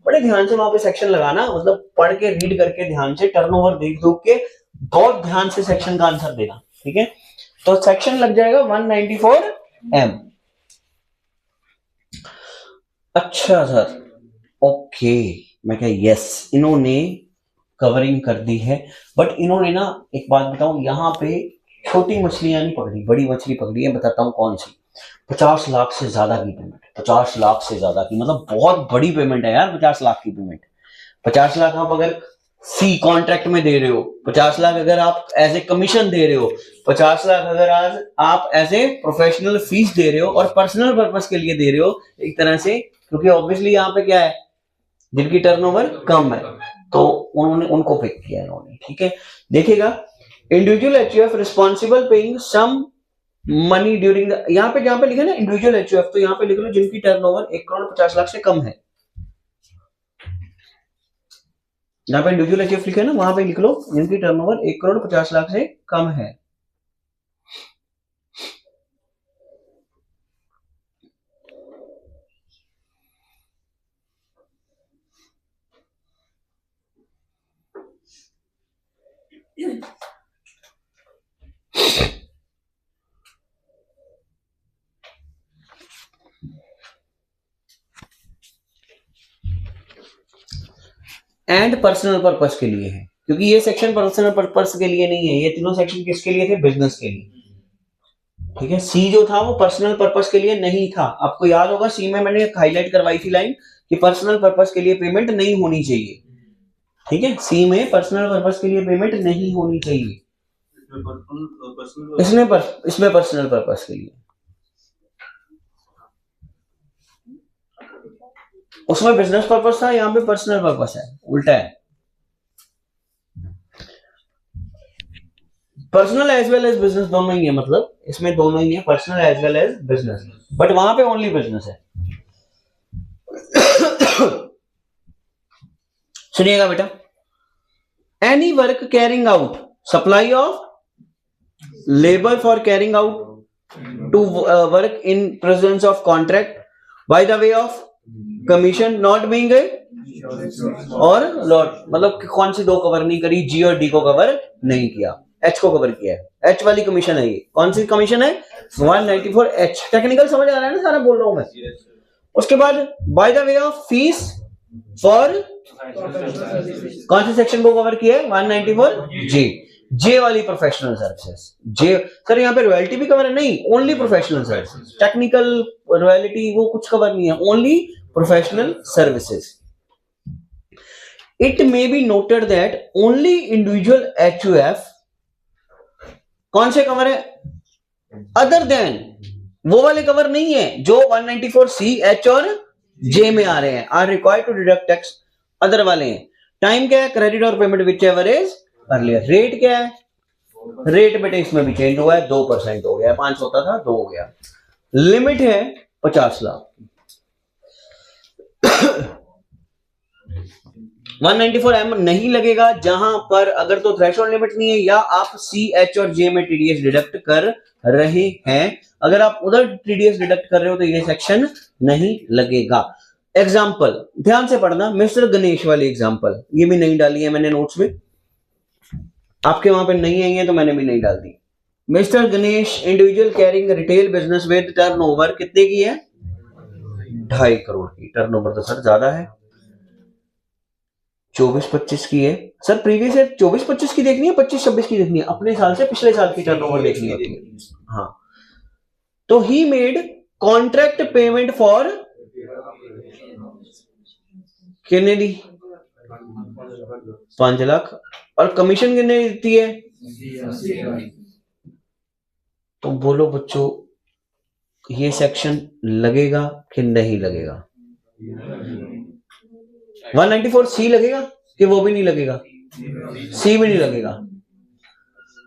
S1: बड़े ध्यान से वहां पे सेक्शन लगाना, मतलब पढ़ के रीड करके ध्यान से, टर्नओवर देख दूख के बहुत ध्यान से सेक्शन का आंसर देना, ठीक है। तो सेक्शन लग जाएगा 194M। अच्छा सर, ओके, मैं क्या यस, इन्होंने कवरिंग कर दी है, बट इन्होंने ना एक बात बताऊं, यहाँ पे छोटी मछलियां नहीं पकड़ी, बड़ी मछली पकड़ी है, बताता हूं कौन सी। 50 लाख से ज्यादा की पेमेंट, 50 लाख से ज्यादा की, मतलब बहुत बड़ी पेमेंट है यार, 50 लाख की पेमेंट। 50 लाख आप अगर सी कॉन्ट्रैक्ट में दे रहे हो, 50 लाख अगर आप एज ए कमीशन दे रहे हो, 50 लाख अगर आज आप एज ए प्रोफेशनल फीस दे रहे हो और पर्सनल पर्पस के लिए दे रहे हो एक तरह से, क्योंकि ऑब्वियसली यहाँ पे क्या है, जिनकी टर्नओवर कम है, तो उन्होंने उनको पिक किया इन्होंने, ठीक है। देखिएगा, individual HUF responsible paying some money during the, यहाँ पे जहां पे लिखा ना इंडिविजुअल एचयूएफ, तो यहाँ पे लिख लो जिनकी टर्नओवर 1 करोड़ 50 लाख से कम है। जहां पे इंडिविजुअल एचयूएफ लिखा है ना वहां पे लिख लो इनकी टर्नओवर 1,50,00,000 से कम है। एंड पर्सनल पर्पस के लिए है, क्योंकि ये सेक्शन पर्सनल पर्पस के लिए नहीं है, ये तीनों सेक्शन किसके लिए थे? बिजनेस के लिए। ठीक है, सी जो था वो पर्सनल पर्पस के लिए नहीं था। आपको याद होगा सी में मैंने हाईलाइट करवाई थी लाइन कि पर्सनल पर्पस के लिए पेमेंट नहीं होनी चाहिए। ठीक है, सी में पर्सनल पर्पस के लिए पेमेंट नहीं होनी चाहिए, इसमें पर्सनल पर्पस के लिए, उसमें बिजनेस पर्पस था, यहाँ पे पर्सनल पर्पस है, उल्टा है। Personal as well as business दोनों ही है, मतलब इसमें दोनों ही है, personal as well as business, but वहां पे ओनली बिजनेस है। सुनिएगा बेटा, any work carrying out, supply of labour for carrying out to work in presence of contract by the way of commission not being a or lot, मतलब कौन सी दो cover नहीं करी? जी और डी को कवर नहीं किया, एच को कवर किया है। एच वाली कमीशन है, ये कौन सी कमीशन है? 194 एच। टेक्निकल समझ आ रहा है ना, सारा बोल रहा हूं मैं। उसके बाद bye the way of fees for, कौन से सेक्शन को कवर किया है? 194 जे। जे वाली प्रोफेशनल सर्विसेज। जे सर यहाँ पे रॉयल्टी भी कवर है? नहीं, only professional services. Technical royalty वो कुछ कवर नहीं है, only professional services. It may be noted that only individual HUF, कौन से कवर है? अदर देन, वो वाले कवर नहीं है जो 194 सी, एच और जे में आ रहे हैं, are required to deduct tax, other वाले हैं। टाइम क्या है? क्रेडिट और payment whichever is earlier. Rate क्या है? रेट बेटे इसमें भी चेंज हुआ है, 2% हो गया, 5 होता था 2 हो गया। लिमिट है 50 लाख। 194M नहीं लगेगा जहां पर अगर तो थ्रेशोल्ड लिमिट नहीं है या आप सी, एच और जे में टीडीएस डिडक्ट कर रहे हैं। अगर आप उधर टीडीएस डिडक्ट कर रहे हो तो ये सेक्शन नहीं लगेगा। एग्जाम्पल ध्यान से पढ़ना, मिस्टर गणेश वाली एग्जाम्पल, ये भी नहीं डाली है मैंने नोट्स में, आपके वहां पे नहीं आई है तो मैंने भी नहीं डाल दी। Mister Ganesh individual carrying retail business with turnover कितने की है? 2.5 करोड़ की। टर्नओवर तो सर ज्यादा है, 24-25 की है सर। प्रीवियस ईयर 24-25 की देखनी है, 25-26 की देखनी है? अपने साल से पिछले साल की टर्नओवर देखनी होती है। हाँ, तो he made contract payment for कितने दी? 5 लाख। और कमीशन कितने देती है? तो बोलो बच्चों, ये सेक्शन लगेगा कि नहीं लगेगा? 194 सी लगेगा कि वो भी नहीं लगेगा? सी भी नहीं लगेगा,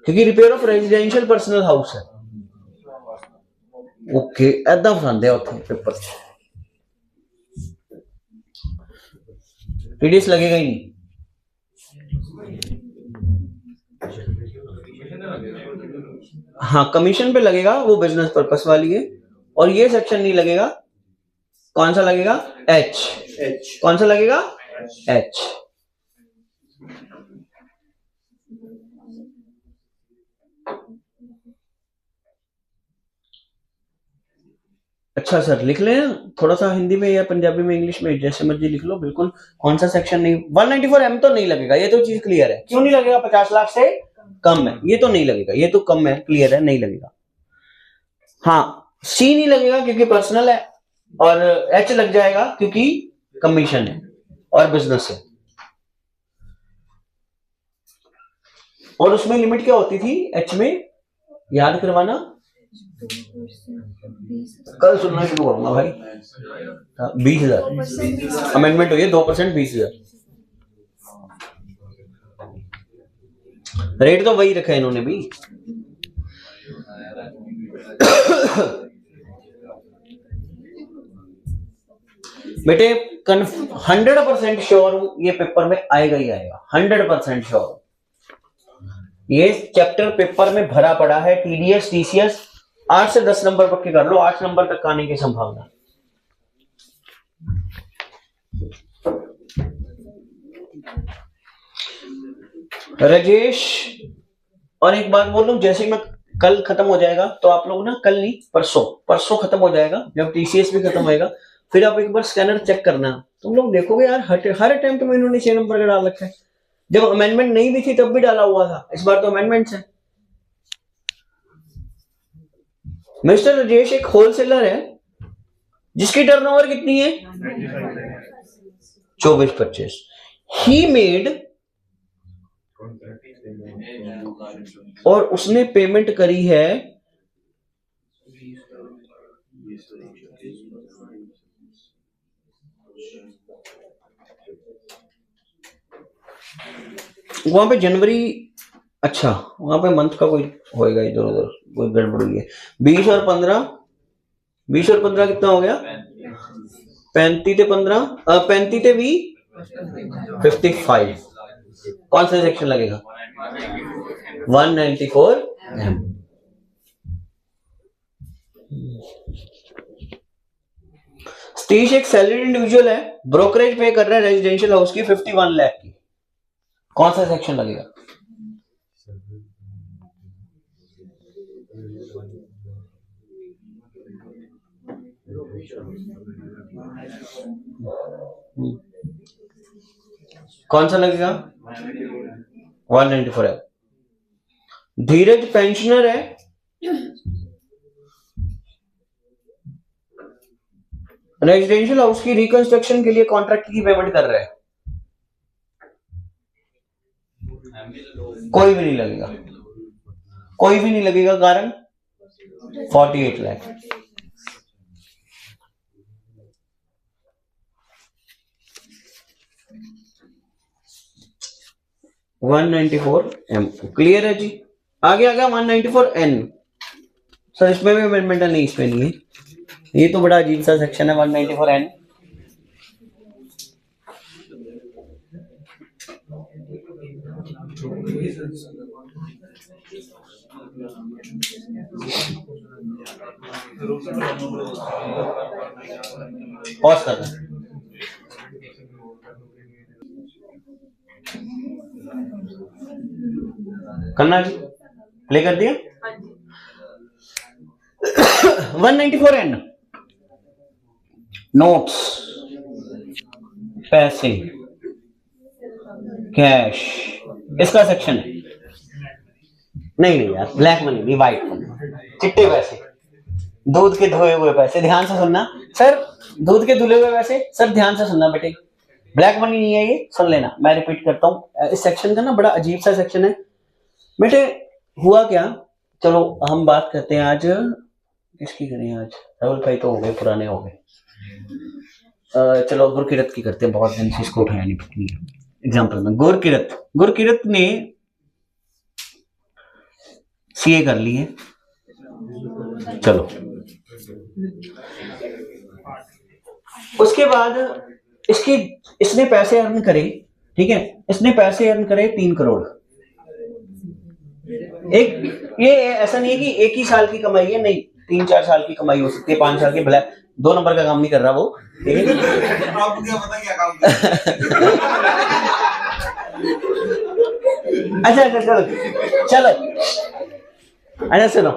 S1: क्योंकि repair of residential personal house है। ओके, ऐदा फसांदे उत्थे पेपर च, टीडीएस लगेगा ही नहीं। हाँ, कमीशन पे लगेगा, वो बिजनेस पर्पस वाली है। और ये सेक्शन नहीं लगेगा। कौन सा लगेगा? एच। कौन सा लगेगा? एच। अच्छा सर, लिख लें थोड़ा सा हिंदी में या पंजाबी में, इंग्लिश में, जैसे मर्जी लिख लो बिल्कुल। कौन सा सेक्शन नहीं? 194M तो नहीं लगेगा, ये तो चीज क्लियर है। क्यों नहीं लगेगा? 50 लाख से कम है, ये तो नहीं लगेगा, ये तो कम है, क्लियर है, नहीं लगेगा। हाँ, सी नहीं लगेगा क्योंकि पर्सनल है, और एच लग जाएगा क्योंकि कमीशन है और बिजनेस है। और उसमें लिमिट क्या होती थी एच में? याद करवाना, कल सुनना शुरू करूंगा भाई। 20,000 अमेंडमेंट हुई है, 2% 20,000। रेट तो वही रखा है इन्होंने भी। बेटे 100% श्योर हूं ये पेपर में आएगा ही आएगा, 100% श्योर हूं। ये चैप्टर पेपर में भरा पड़ा है, टीडीएस टीसीएस 8 से 10 नंबर पक्के कर लो, 8 नंबर तक आने की संभावना। राजेश, और एक बात बोल लूं, जैसे मैं कल खत्म हो जाएगा तो आप लोग ना, कल नहीं परसों खत्म हो जाएगा, जब टीसीएस भी खत्म होएगा, फिर आप एक बार स्कैनर चेक करना। तुम लोग देखोगे यार हर अटेम्प्ट में इन्होंने 6 नंबर का डाल रखा है। जब अमेंडमेंट नहीं भी थी तब भी डाला हुआ था, इस बार तो अमेंडमेंट्स है। मिस्टर राजेश एक होलसेलर है जिसकी टर्नओवर कितनी है 24-25। ही मेड, और उसने पेमेंट करी है 20। वहां पे जनवरी, अच्छा वहां पे मंथ का कोई होएगा इधर उधर, कोई गड़बड़ हुई है। 20 और 15 कितना हो गया 35 ते 15 35 ते 20 55। कौन सा सेक्शन लगेगा 194 M। सतीश एक सैलरी इंडिविजुअल है, ब्रोकरेज पे कर रहा है रेजिडेंशियल हाउस की 51 लाख की। कौन सा सेक्शन लगेगा कौन सा लगेगा 194 है। धीरज पेंशनर है, रेजिडेंशियल हाउस की रिकंस्ट्रक्शन के लिए कॉन्ट्रैक्ट की पेमेंट कर रहा है। कोई भी नहीं लगेगा, कारण 48 लाख। M क्लियर है जी। आगे आ गया 194N। सर इसमें भी अमेंडमेंट नहीं, इसमें नहीं है। ये तो बड़ा अजीब सा सेक्शन है 194N। पॉज कर रहा करना जी, प्ले कर दिया। 194N नोट्स, पैसे, कैश, इसका सेक्शन है। नहीं यार, ब्लैक मनी नहीं, व्हाइट मनी, चिट्टे पैसे, दूध के धुए हुए पैसे। ध्यान से सुनना सर, दूध के धुले हुए पैसे, सर ध्यान से सुनना बेटे, ब्लैक मनी नहीं है ये, सुन लेना। मैं रिपीट करता हूं, इस सेक्शन का ना बड़ा अजीब सा सेक्शन है बेटे। हुआ क्या, चलो हम बात करते हैं आज किसकी करें। आज राहुल भाई तो हो गए, पुराने हो गए। चलो गुरकिरत की करते हैं, बहुत दिन से इसको उठाया नहीं। एग्जाम्पल में गुरकिरत ने सीए कर ली है। चलो उसके बाद इसने पैसे अर्न करे, ठीक है, इसने पैसे अर्न करे 3 करोड़। ये ऐसा नहीं है कि एक ही साल की कमाई है, नहीं 3-4 साल की कमाई हो सकती है, 5 साल की। ब्लैक 2 नंबर का काम नहीं कर रहा वो, ठीक है। आपको क्या पता क्या काम चलो अच्छा सुनो,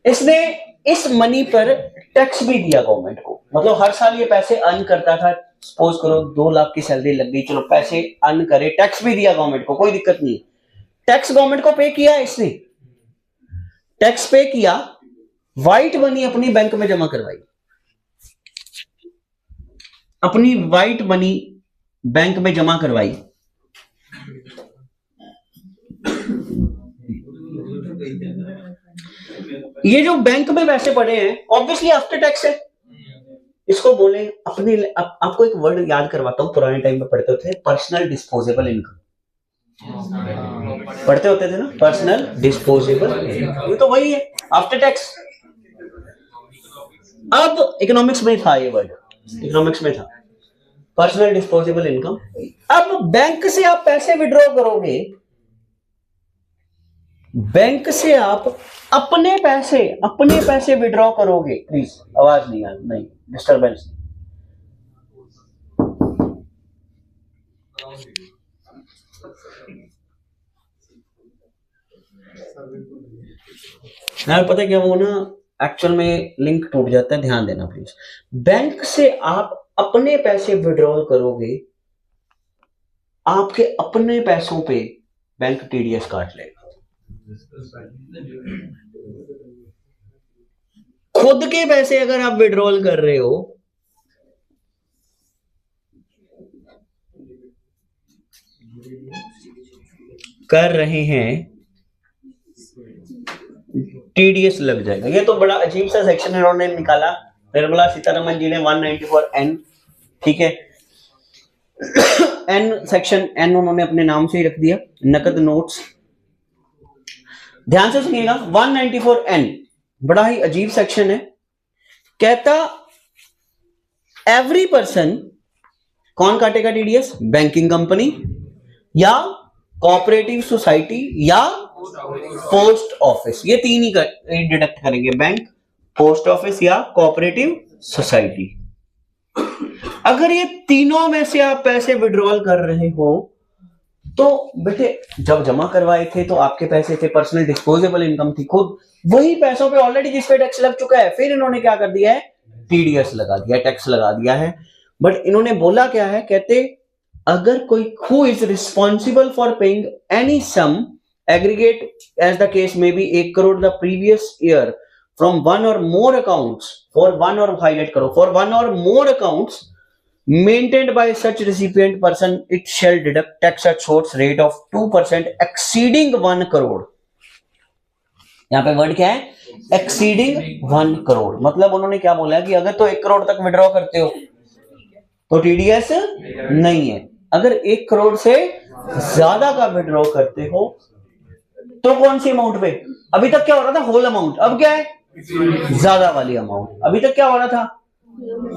S1: इसने इस मनी पर टैक्स भी दिया गवर्नमेंट को। मतलब हर साल ये पैसे अर्न करता था, सपोज करो 2 लाख की सैलरी लग गई, चलो पैसे अर्न करे, टैक्स भी दिया गवर्नमेंट को, कोई दिक्कत नहीं। टैक्स गवर्नमेंट को पे किया, इसने टैक्स पे किया, व्हाइट मनी अपनी बैंक में जमा करवाई, अपनी व्हाइट मनी बैंक में जमा करवाई। ये जो बैंक में पैसे पड़े हैं ऑब्वियसली आफ्टर टैक्स है। इसको बोले अपने आपको एक वर्ड याद करवाता हूं, पुराने टाइम में पढ़ते होते थे, पर्सनल डिस्पोजेबल इनकम। पढ़ते होते थे ना, पर्सनल डिस्पोजेबल इनकम, ये तो वही है आफ्टर टैक्स। अब इकोनॉमिक्स में था ये वर्ड, इकोनॉमिक्स में था, पर्सनल डिस्पोजेबल इनकम। अब बैंक से आप पैसे विड्रॉ करोगे, बैंक से आप अपने पैसे विड्रॉ करोगे। प्लीज आवाज नहीं नहीं, डिस्टर्बेंस नहीं। यार पता है क्या, वो ना एक्चुअल में लिंक टूट जाता है, ध्यान देना प्लीज। बैंक से आप अपने पैसे विड्रॉल करोगे, आपके अपने पैसों पे बैंक टीडीएस काट लेगा। खुद के पैसे अगर आप विड्रॉल कर रहे हैं, टीडीएस लग जाएगा। ये तो बड़ा अजीब सा सेक्शन इन्होंने निकाला, निर्मला सीतारमन जी ने 194N, ठीक है। एन सेक्शन, एन उन्होंने अपने नाम से ही रख दिया, नकद नोट्स। ध्यान से सुनिएगा, 194N बड़ा ही अजीब सेक्शन है। कहता एवरी पर्सन, कौन काटेगा टीडीएस? बैंकिंग कंपनी या कोऑपरेटिव सोसाइटी या पोस्ट ऑफिस, ये तीन ही डिडक्ट करेंगे, बैंक, पोस्ट ऑफिस या कोऑपरेटिव सोसाइटी। अगर ये तीनों में से आप पैसे विड्रॉल कर रहे हो तो बेटे जब जमा करवाए थे तो आपके पैसे थे, पर्सनल डिस्पोजेबल इनकम थी, खुद वही पैसों पे ऑलरेडी जिस पे टैक्स लग चुका है, फिर इन्होंने क्या कर दिया है? टीडीएस लगा दिया, टैक्स लगा दिया है। बट इन्होंने बोला क्या है, कहते अगर कोई who is responsible for paying any sum aggregate as the case may be 1 crore the previous year from one or more accounts, for one or highlight करो, for one or more accounts maintained by such recipient person, it shall deduct tax at source rate of 2% exceeding 1 crore। यहां पे word क्या है? exceeding 1 crore। मतलब उन्होंने क्या बोला कि अगर तो 1 करोड़ तक विड्रॉ करते हो तो टीडीएस नहीं है, अगर 1 करोड़ से ज्यादा का विड्रॉ करते हो तो कौन सी अमाउंट पे? अभी तक क्या हो रहा था? Whole amount. अब क्या है? ज्यादा वाली अमाउंट। अभी तक क्या हो रहा था?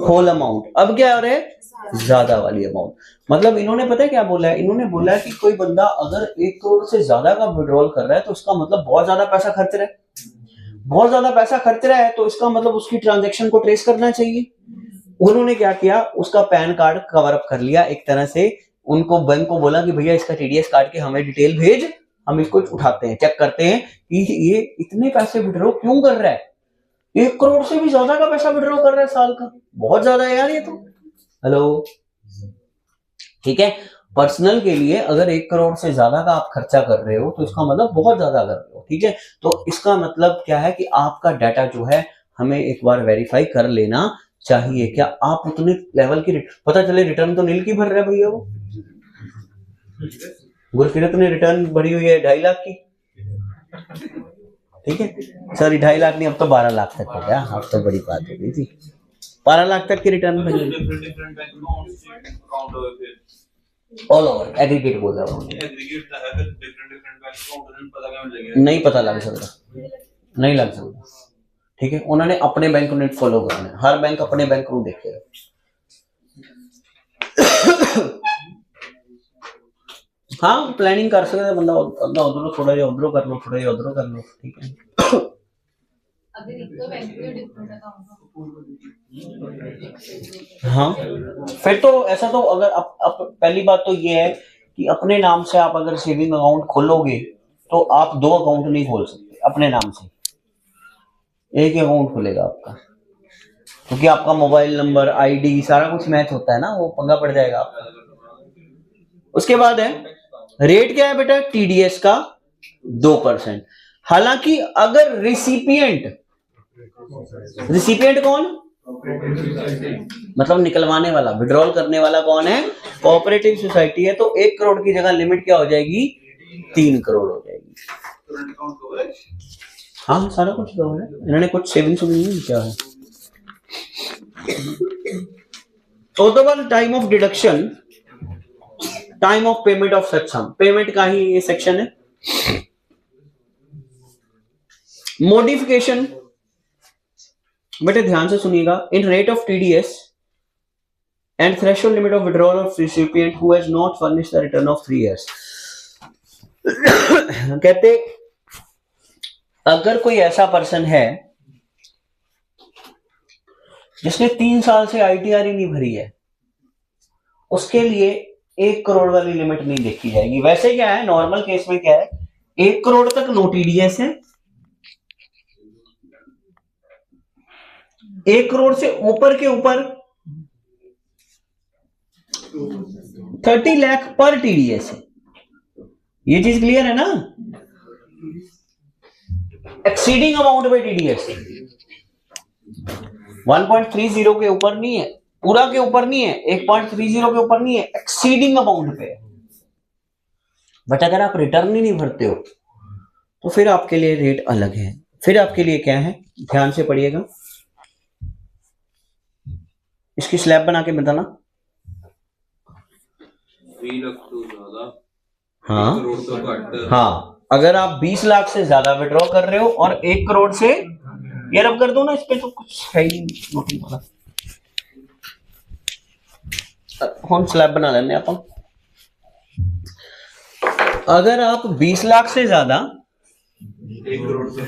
S1: Whole amount. अब क्या हो रहा है? ज्यादा वाली अमाउंट। मतलब इन्होंने पता है क्या बोला है? इन्होंने बोला है कि कोई बंदा अगर 1 करोड़ से ज्यादा का विड्रॉल कर रहा है तो इसका मतलब बहुत ज्यादा पैसा खर्च रहा है, बहुत ज्यादा पैसा खर्च रहा है, तो इसका मतलब उसकी ट्रांजैक्शन को ट्रेस करना चाहिए। उन्होंने क्या किया, उसका पैन कार्ड कवर अप कर लिया एक तरह से। उनको बैंक को बोला कि भैया इसका टीडीएस काट के हमें डिटेल भेज, हम इसको उठाते हैं, चेक करते हैं कि ये इतने पैसे विड्रॉ क्यों कर रहा है। 1 करोड़ से भी ज्यादा का पैसा विड्रॉ कर रहा है साल का, बहुत ज्यादा है यार ये तो। हेलो, ठीक है। पर्सनल के लिए अगर 1 करोड़ से ज्यादा का आप खर्चा कर रहे हो तो इसका मतलब बहुत ज्यादा कर रहे हो, ठीक है। तो इसका मतलब क्या है कि आपका डाटा जो है हमें एक बार वेरीफाई कर लेना चाहिए। क्या आप उतने लेवल की, पता चले रिटर्न तो नील की भर रहे भैया, वो गुरकिरत ने रिटर्न भरी हुई है 2.5 लाख की, ठीक है। सॉरी 2.5 लाख नहीं, अब तो 12 लाख तक हो गया, अब तो बड़ी बात हो गई थी। 12 लाख तक की रिटर्न भरी, ऑल ओवर एग्रीगेट बोल रहा हूँ, नहीं पता लग सकता, नहीं लग सकता, ठीक है। उन्होंने अपने बैंक को फॉलो करना है, हर बैंक अपने बैंक को देखेगा। हाँ प्लानिंग कर सकते हैं बंदा, उधर थोड़ा या उधर कर लो, थोड़ा या उधर कर लो, ठीक है। हाँ फिर तो ऐसा, तो अगर पहली बात तो ये है कि अपने नाम से आप अगर सेविंग अकाउंट खोलोगे तो आप 2 अकाउंट नहीं खोल सकते अपने नाम से, एक ही अकाउंट खुलेगा आपका, क्योंकि आपका मोबाइल नंबर, आईडी सारा कुछ मैच होता है ना, वो पंगा पड़ जाएगा आपका। उसके बाद है रेट, क्या है बेटा? टीडीएस का 2%। हालांकि अगर रिसिपिएंट कौन? मतलब निकलवाने वाला, विड्रॉल करने वाला कौन है? कोऑपरेटिव सोसाइटी है, तो 1 करोड़ की जगह लिमिट क्या हो जाएगी? 3 करोड़ हो जाएगी। हाँ सारा कुछ कवर है, इन्होंने कुछ सेविंग्स नहीं किया है। तो बाद time of deduction, time of payment of such sum, payment का ही ये सेक्शन है। मॉडिफिकेशन, बेटे ध्यान से सुनिएगा। In rate of TDS and threshold limit of withdrawal of recipient who has not furnished the return of 3 years. कहते अगर कोई ऐसा पर्सन है जिसने 3 साल से ITR ही नहीं भरी है, उसके लिए 1 करोड़ वाली लिमिट नहीं देखी जाएगी। वैसे क्या है, नॉर्मल केस में क्या है, 1 करोड़ तक नो TDS है, 1 करोड़ से ऊपर के ऊपर 30 लाख पर TDS है। ये चीज क्लियर है ना? एक्सीडिंग अमाउंट पे TDS 1.30 के ऊपर नहीं है, पूरा के ऊपर नहीं है, 1.30 के ऊपर नहीं है, एक्सीडिंग अमाउंट पे। बट अगर आप रिटर्न ही नहीं भरते हो तो फिर आपके लिए रेट अलग है। फिर आपके लिए क्या है, ध्यान से पढ़िएगा, इसकी स्लैब बना के बताना।
S2: 3 लाख तो ज्यादा,
S1: हाँ
S2: 1 करोड़ तो घट।
S1: हाँ, अगर आप 20 लाख से ज्यादा विड्रॉ कर रहे हो और 1 करोड़ से, ये रब कर दो ना, इस पे तो कुछ है ही नोटिंग वाला। हम स्लैब बना लेने अपन। अगर आप 20 लाख से ज्यादा
S2: 1 करोड़ से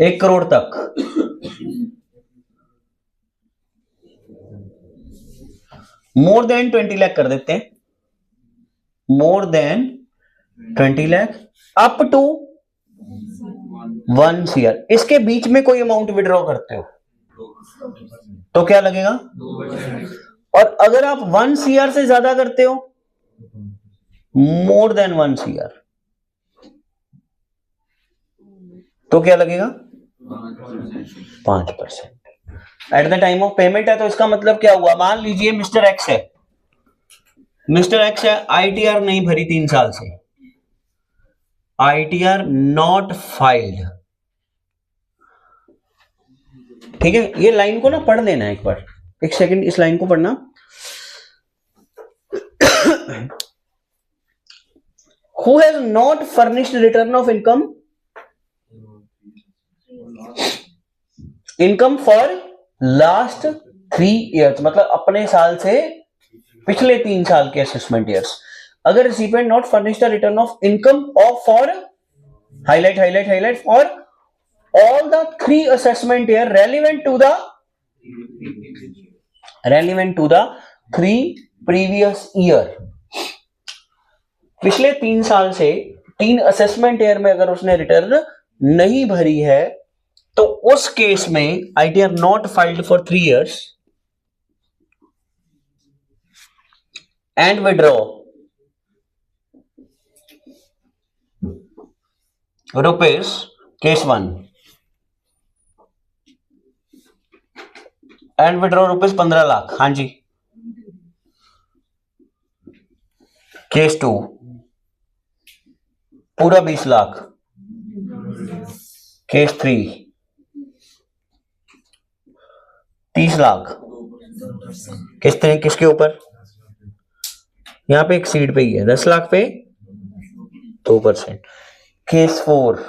S1: 1 करोड़ तक मोर देन 20 लाख कर देते हैं, more than 20 lakh up to 1 CR, इसके बीच में कोई अमाउंट विड्रॉ करते हो तो क्या लगेगा?
S2: 2%।
S1: और अगर आप 1 CR से ज्यादा करते हो, मोर देन 1 CR, तो क्या लगेगा? 5%। At the time of payment है, तो इसका मतलब क्या हुआ? मान लीजिए मिस्टर एक्स है, मिस्टर एक्स है, ITR नहीं भरी 3 साल से, ITR नॉट फाइल्ड। ठीक है, ये लाइन को ना पढ़ लेना एक बार, एक सेकंड इस लाइन को पढ़ना। Who has not furnished return of income for last 3 years, मतलब अपने साल से पिछले 3 साल के असेसमेंट ईयर्स। अगर recipient not furnish the return of income of for highlight for all the 3 assessment year relevant to the 3 previous year, पिछले 3 साल से 3 असेसमेंट ईयर में अगर उसने रिटर्न नहीं भरी है, तो उस केस में ITR not filed for 3 years and withdraw rupees, case 1, and withdraw rupees 15 lakh. हाँ जी, केस 2 पूरा 20 लाख। केस 3 30 लाख। केस 3 किसके ऊपर? यहां पे एक सीट पे ही है, 10 लाख पे 2%। केस 4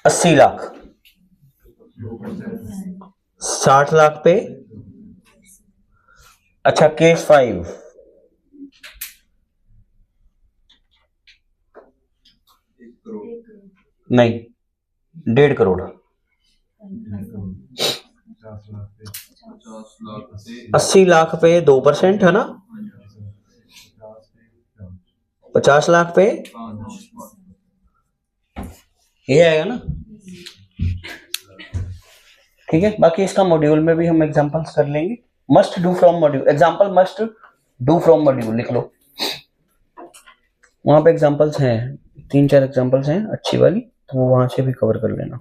S1: 80 लाख, 60 लाख पे। अच्छा, केस 5 नहीं 1.5 करोड़, 80 लाख पे 2% है ना, 50 लाख पे ये आएगा ना। ठीक है, बाकी इसका मॉड्यूल में भी हम एग्जांपल्स कर लेंगे। Must do from module, example must do from module लिख लो, वहां पे एग्जांपल्स हैं, 3-4 एग्जांपल्स हैं अच्छी वाली, तो वो वहां से भी कवर कर लेना।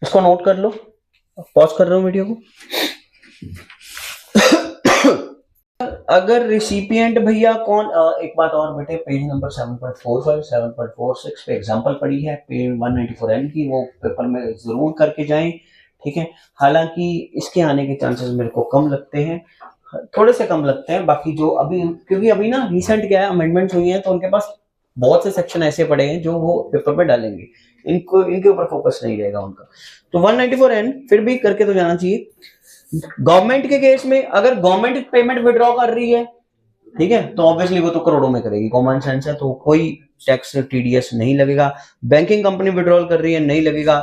S1: इसको नोट कर लो, पॉज कर रहा हूं वीडियो को। अगर रिसिपिएंट भैया कौन, एक बात और बेटे, पेज नंबर 7.45 7.46 पे एग्जांपल पड़ी है, पेज 194N की, वो पेपर में जरूर करके जाएं। ठीक है, हालांकि इसके आने के चांसेस मेरे को कम लगते हैं, थोड़े से कम लगते हैं। बाकी जो अभी, क्योंकि अभी ना रिसेंट क्या है, अमेंडमेंट्स हुई हैं, तो उनके पास बहुत से सेक्शन ऐसे पड़े हैं जो वो पेपर में डालेंगे, इनको इनके ऊपर फोकस नहीं रहेगा उनका। तो 194N फिर भी करके तो जाना चाहिए। गवर्नमेंट के केस में अगर गवर्नमेंट पेमेंट विड्रॉ कर रही है, ठीक है, तो ऑब्वियसली वो तो करोड़ों में करेगी, कॉमन सेंस है, तो कोई टैक्स टीडीएस नहीं लगेगा। बैंकिंग कंपनी विड्रॉल कर रही है, नहीं लगेगा,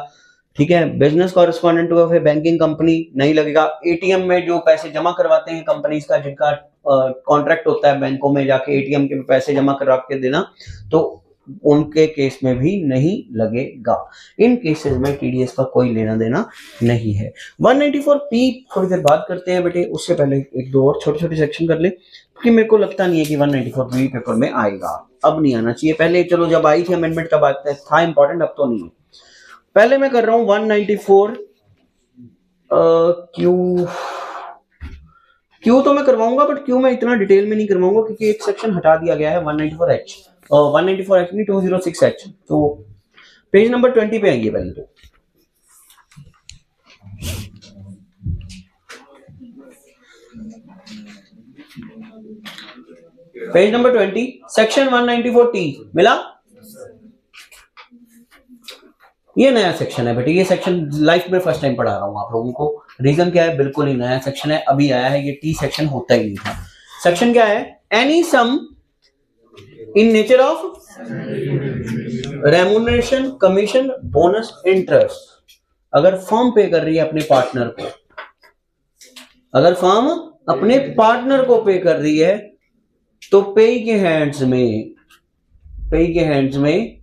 S1: ठीक है। Business correspondent of A banking company, नहीं लगेगा। एटीएम में जो पैसे जमा करवाते हैं कंपनीज का, जिनका कॉन्ट्रैक्ट होता है बैंकों में जाके एटीएम के पैसे जमा करवा के देना, तो उनके केस में भी नहीं लगेगा। इन केसेस में टीडीएस का कोई लेना देना नहीं है। 194P थोड़ी देर बात करते हैं बेटे, उससे पहले एक दो और छोटे छोटे सेक्शन कर ले, क्योंकि मेरे को लगता नहीं है कि 194P पेपर में आएगा, अब नहीं आना चाहिए। पहले चलो जब आई थी अमेंडमेंट का बात था इंपॉर्टेंट, अब तो नहीं है। पहले मैं कर रहा हूं 194 क्यू तो मैं करवाऊंगा, बट क्यू मैं इतना डिटेल में नहीं करवाऊंगा क्योंकि एक सेक्शन हटा दिया गया है 194H, 194H नहीं 206H। तो पेज नंबर 20 पे आएंगे पहले तो। पेज नंबर 20 सेक्शन 194T मिला। ये नया सेक्शन है बेटे, ये सेक्शन लाइफ में फर्स्ट टाइम पढ़ा रहा हूं आप लोगों को। रीजन क्या है, बिल्कुल ही नया सेक्शन है, अभी आया है, ये टी सेक्शन होता ही नहीं था। सेक्शन क्या है, any sum in nature of remuneration, commission, bonus, interest. अगर फर्म पे कर रही है अपने पार्टनर को, अगर फर्म अपने पार्टनर को पे कर रही है, तो पे के हैंड्स में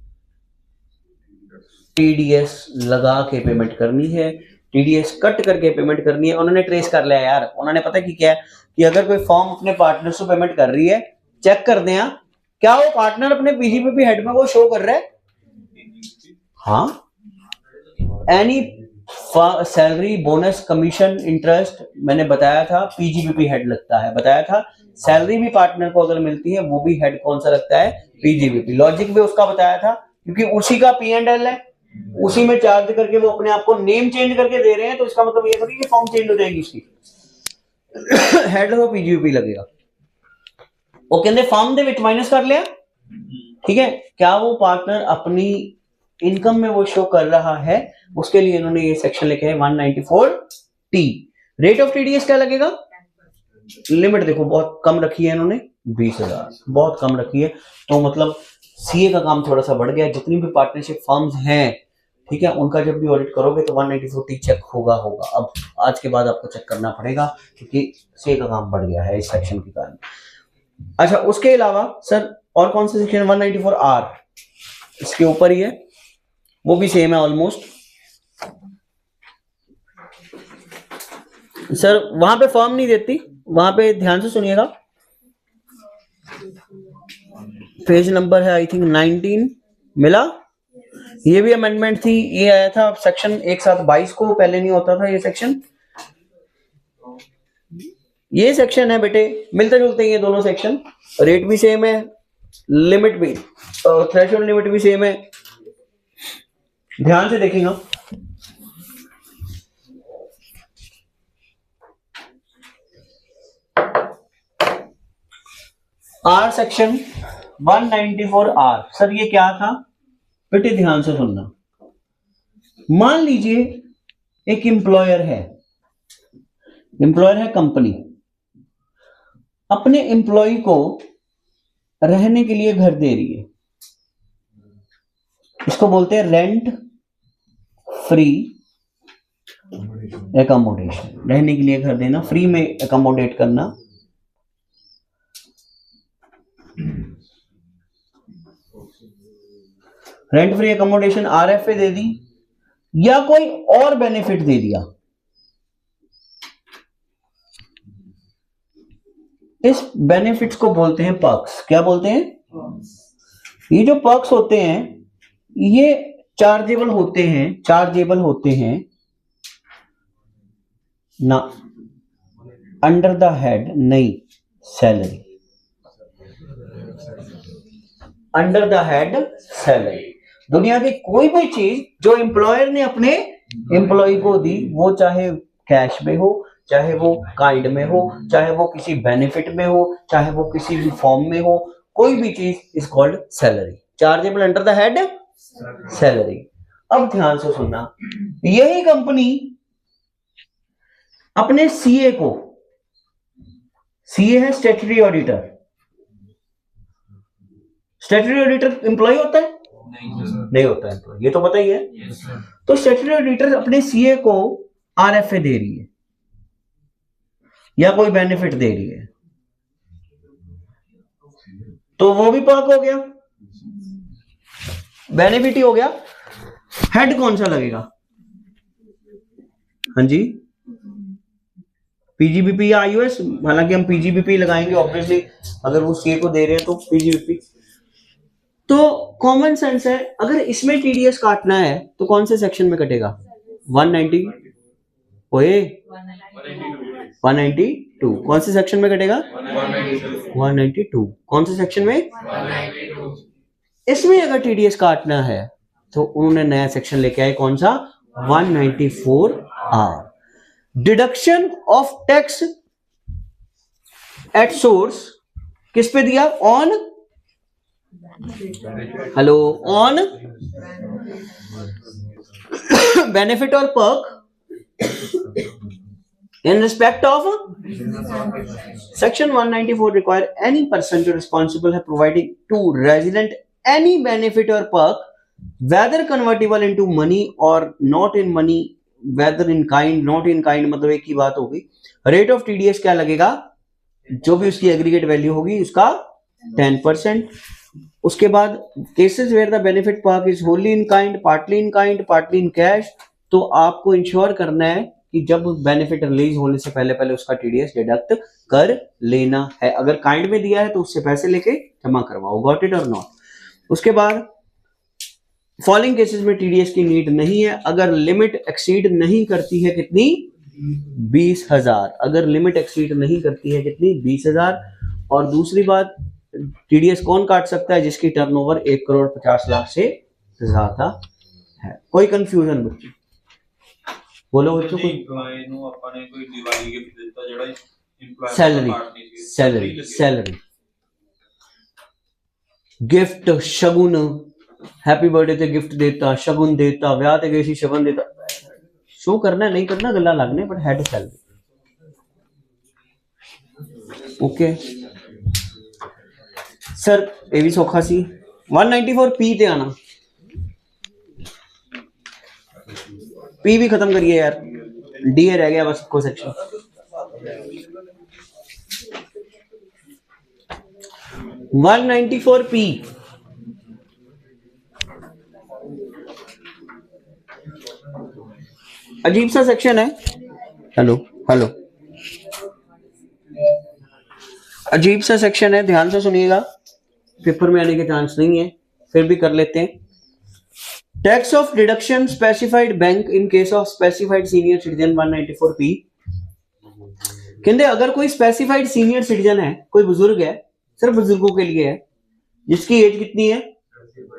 S1: टीडीएस लगा के पेमेंट करनी है, टीडीएस कट करके पेमेंट करनी है। उन्होंने ट्रेस कर लिया यार, उन्होंने पता कि क्या है कि अगर कोई फर्म अपने पार्टनर से पेमेंट कर रही है, चेक कर दें क्या वो पार्टनर अपने पीजीपीपी हेड में वो शो कर रहा है। हाँ, any salary, bonus, commission, interest, मैंने बताया था पीजीपीपी हेड लगता है, बताया था। सैलरी भी पार्टनर को अगर मिलती है, वो भी हेड कौन सा लगता है, पीजीपीपी। लॉजिक भी उसका बताया था, क्योंकि उसी का P&L है, उसी में चार्ज करके वो अपने आप को नेम चेंज करके दे रहे हैं, तो इसका मतलब ये थोड़ी कि फॉर्म चेंज हो जाएगी उसकी। हेड हो पीजीपी लगेगा। वो कहते फॉर्म दे विच माइनस कर लिया, ठीक है। क्या वो पार्टनर अपनी इनकम में वो शो कर रहा है, उसके लिए इन्होंने ये सेक्शन लिखे है 194T। रेट ऑफ टीडीएस क्या लगेगा, लिमिट देखो बहुत कम रखी है इन्होंने, 20,000 बहुत कम रखी है। तो मतलब सीए का काम थोड़ा सा बढ़ गया। जितनी भी पार्टनरशिप फर्म्स हैं, ठीक है, उनका जब भी ऑडिट करोगे तो 194T चेक होगा। अब आज के बाद आपको चेक करना पड़ेगा, क्योंकि सीए का काम बढ़ गया है इस सेक्शन के कारण। अच्छा, उसके अलावा सर और कौन सा सेक्शन, 194R इसके ऊपर ही है, वो भी सेम है ऑलमोस्ट। सर वहां पे फॉर्म नहीं देती, वहां पे ध्यान से सुनिएगा। पेज नंबर है आई थिंक 19 मिला। ये भी अमेंडमेंट थी, ये आया था सेक्शन 1/7/22 को, पहले नहीं होता था ये सेक्शन। ये सेक्शन है बेटे, मिलते जुलते हैं ये दोनों सेक्शन, रेट भी सेम है, लिमिट भी, थ्रेशोल्ड लिमिट भी सेम है। ध्यान से देखेंगे। आर सेक्शन 194R सर ये क्या था बेटे, ध्यान से सुनना। मान लीजिए एक एम्प्लॉयर है कंपनी, अपने एम्प्लॉय को रहने के लिए घर दे रही है, इसको बोलते हैं रेंट फ्री एकोमोडेशन। रहने के लिए घर देना, फ्री में एकोमोडेट करना। रेंट फ्री एकोमोडेशन आरएफए दे दी, या कोई और बेनिफिट दे दिया, इस बेनिफिट्स को बोलते हैं पर्क्स। क्या बोलते हैं, ये जो पर्क्स होते हैं ये चार्जेबल होते हैं ना अंडर द हेड, नहीं salary, under the head salary. दुनिया की कोई भी चीज जो एम्प्लॉयर ने अपने एम्प्लॉय को दी, वो चाहे कैश में हो, चाहे वो काइंड में हो, चाहे वो किसी बेनिफिट में हो, चाहे वो किसी भी फॉर्म में हो, कोई भी चीज is called salary, chargeable under the head salary. अब ध्यान से सुनना, यही कंपनी अपने सीए को, सीए है statutory auditor, statutory auditor employ होता है? नहीं होता है एम्प्लॉय, ये तो पता ही है। तो स्टैट्यूटरी ऑडिटर अपने सीए को आरएफए दे रही है या कोई बेनिफिट दे रही है, तो वो भी पाक हो गया, बेनिफिट ही हो गया। हेड कौन सा लगेगा? हाँ जी, पीजीबीपी या आईओएस, हालांकि हम पीजीबीपी लगाएंगे ऑब्वियसली, अगर वो सीए को दे रहे हैं तो पीजीबीपी। तो कॉमन सेंस है, अगर इसमें टीडीएस काटना है तो कौन से सेक्शन में कटेगा? 190 ओए 192, कौन से सेक्शन में कटेगा? 192, कौन से सेक्शन में? 192। इसमें अगर टीडीएस काटना है तो उन्होंने नया सेक्शन लेके आए, कौन सा? 194R, deduction of tax at source. किस पे दिया? ऑन, हेलो, ऑन बेनिफिट और Perk in respect of section 194 require any person to responsible for providing to resident any benefit or perk whether convertible into money or not in money, whether in kind not in kind, मतलब एक ही बात होगी। Rate of TDS क्या लगेगा? जो भी उसकी aggregate value होगी उसका 10%। उसके बाद cases where the benefit perk is wholly in kind, partly in kind, partly in cash, तो आपको इंश्योर करना है कि जब बेनिफिट रिलीज होने से पहले पहले उसका टीडीएस डिडक्ट कर लेना है। अगर काइंड में दिया है तो उससे पैसे लेके जमा करवाओ, गॉट इट और नॉट। उसके बाद फॉलोइंग केसेस में टीडीएस की नीड नहीं है, अगर लिमिट एक्सीड नहीं करती है कितनी? 20,000। अगर लिमिट एक्सीड नहीं करती है कितनी? 20,000। और दूसरी बात, टीडीएस कौन काट सकता है? जिसकी टर्नओवर 1,50,00,000 से ज्यादा है। कोई कंफ्यूजन बच्चे? बोलो बच्चों। कोई
S2: एम्प्लॉय ਨੂੰ ਆਪਾਂ ਨੇ ਕੋਈ ਦਿਵਾਲੀ ਗਿਫਟ ਦਿੱਤਾ ਜਿਹੜਾ एम्प्लॉय
S1: सैलरी गिफ्ट, शगुन, हैप्पी बर्थडे ते गिफ्ट देता, शगुन देता, ब्याह ते गई सी शगुन देता, शो करना नहीं करना गल्ला लगने, but head salary. Okay sir, ये भी सौखा सी। 194 ते आना, पी भी खत्म करिए यार, डी रह गया बस को सेक्शन। वन 194P अजीब सा सेक्शन है। हेलो हेलो, अजीब सा सेक्शन है, ध्यान से सुनिएगा, पेपर में आने के चांस नहीं है, फिर भी कर लेते हैं। Tax of deduction specified bank in case of specified senior citizen 194P। कहते अगर कोई स्पेसिफाइड सीनियर सिटीजन है, कोई बुजुर्ग है, सिर्फ बुजुर्गों के लिए है, जिसकी एज कितनी है?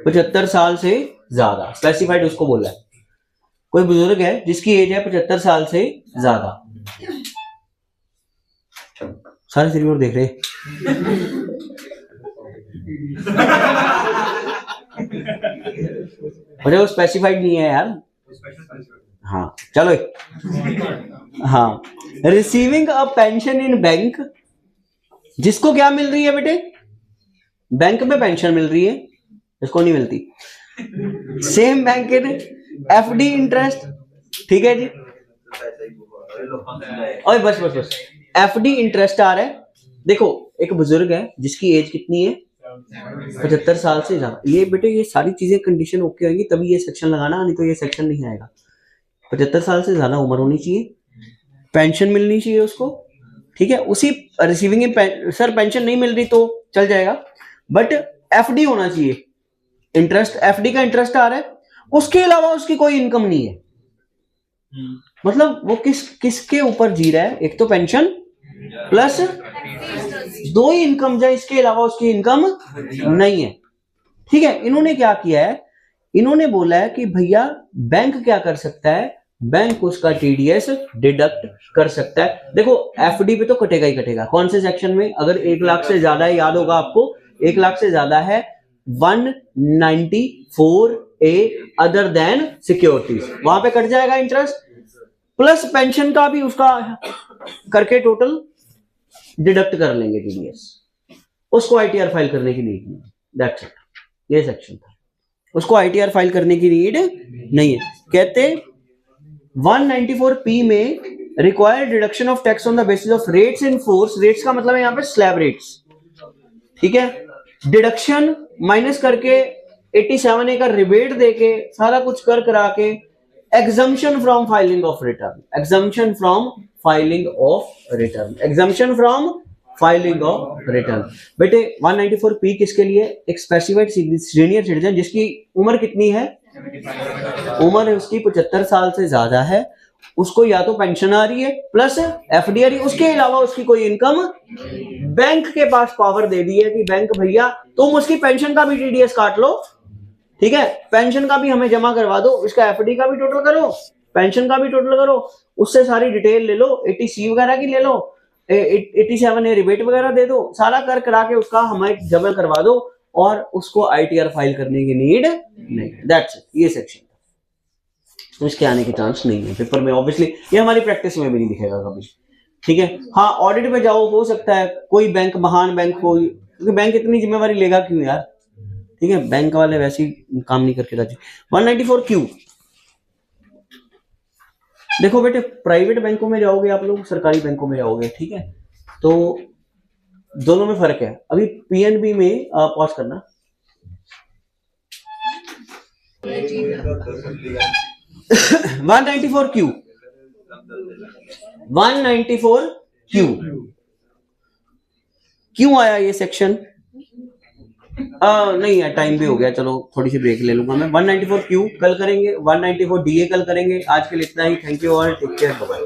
S1: 75 साल से ज्यादा, स्पेसिफाइड उसको बोला है। कोई बुजुर्ग है जिसकी एज है 75 साल से ज्यादा। सारे सिरी देख रहे मुझे वो स्पेसिफाइड नहीं है यार। हाँ चलो, हाँ, receiving a pension in bank, जिसको क्या मिल रही है बेटे? बैंक में पेंशन मिल रही है, इसको नहीं मिलती। सेम बैंक इन एफडी इंटरेस्ट, ठीक है जी। और बस बस बस, एफडी इंटरेस्ट आ रहा है। देखो एक बुजुर्ग है जिसकी एज कितनी है? 75 साल से ज्यादा। ये बेटे ये सारी चीजें कंडीशन ओके होगी तभी ये सेक्शन लगाना, नहीं तो ये सेक्शन नहीं आएगा। 75 साल से ज्यादा उम्र होनी चाहिए, पेंशन मिलनी चाहिए उसको, ठीक है। उसी रिसीविंग सर पेंशन नहीं मिल रही तो चल जाएगा, बट एफडी होना चाहिए। इंटरेस्ट, एफडी का इंटरेस्ट आ रहा है, उसके अलावा उसकी कोई इनकम नहीं है। मतलब वो किसके ऊपर जी रहा है? एक तो पेंशन प्लस दो ही इनकम जाए, इसके अलावा उसकी इनकम नहीं है, ठीक है। इन्होंने क्या किया है? इन्होंने बोला है कि भैया बैंक क्या कर सकता है? बैंक उसका टीडीएस डिडक्ट कर सकता है। देखो एफडी पे तो कटेगा ही कटेगा। कौन से सेक्शन में? अगर 1 लाख से ज्यादा है, याद होगा आपको, 1 लाख से ज्यादा है 194A अदर देन सिक्योरिटीज, वहां पे कट जाएगा इंटरेस्ट, प्लस पेंशन का भी उसका करके टोटल डिडक्ट कर लेंगे टीडीएस। उसको आईटीआर फाइल करने की नीड नहीं, दैट्स इट, ये सेक्शन था। उसको आईटीआर फाइल करने की नीड नहीं है। कहते 194P में required deduction of tax on the basis of rates in force, rates का मतलब है यहां पे स्लैब रेट्स, ठीक है, डिडक्शन माइनस करके 87A का रिबेट देके सारा कुछ कर करा के exemption from filing of return, exemption from filing of return, exemption from filing of return. बेटे 194P किसके लिए? एक स्पेसिफाइड सीनियर सिटीजन जिसकी उम्र कितनी है, उम्र है उसकी 75 साल से ज्यादा है, उसको या तो पेंशन आ रही है प्लस एफडी आ रही है, उसके अलावा उसकी कोई इनकम, बैंक के पास पावर दे दी है कि बैंक भैया तुम उसकी पेंशन का भी टीडीएस काट लो, ठीक है, पेंशन का भी हमें जमा करवा दो, इसका एफडी का भी टोटल करो, पेंशन का भी टोटल करो, उससे सारी डिटेल ले लो, 80C वगैरह की ले लो, 87A रिबेट वगैरह दे दो, सारा कर करा के उसका हमें जमा करवा दो और उसको आईटीआर फाइल करने की नीड नहीं, दैट्स इट, ये सेक्शन। तो इसके आने की चांस नहीं है पेपर में, ऑब्वियसली ये हमारी प्रैक्टिस में भी नहीं दिखेगा कभी, ठीक है। हाँ ऑडिट में जाओ, हो सकता है कोई बैंक महान बैंक हो, क्योंकि बैंक इतनी जिम्मेवारी लेगा क्यों यार, ठीक है, बैंक वाले वैसे ही काम नहीं करके राजी। 194Q, देखो बेटे प्राइवेट बैंकों में जाओगे आप लोग, सरकारी बैंकों में जाओगे, ठीक है, तो दोनों में फर्क है। अभी पीएनबी में पॉज करना, वन 194Q क्यों आया ये सेक्शन? नहीं यार टाइम भी हो गया, चलो थोड़ी सी ब्रेक ले लूंगा मैं। 194Q कल करेंगे, 194DA कल करेंगे। आज के लिए इतना ही, थैंक यू और टेक केयर, बाय।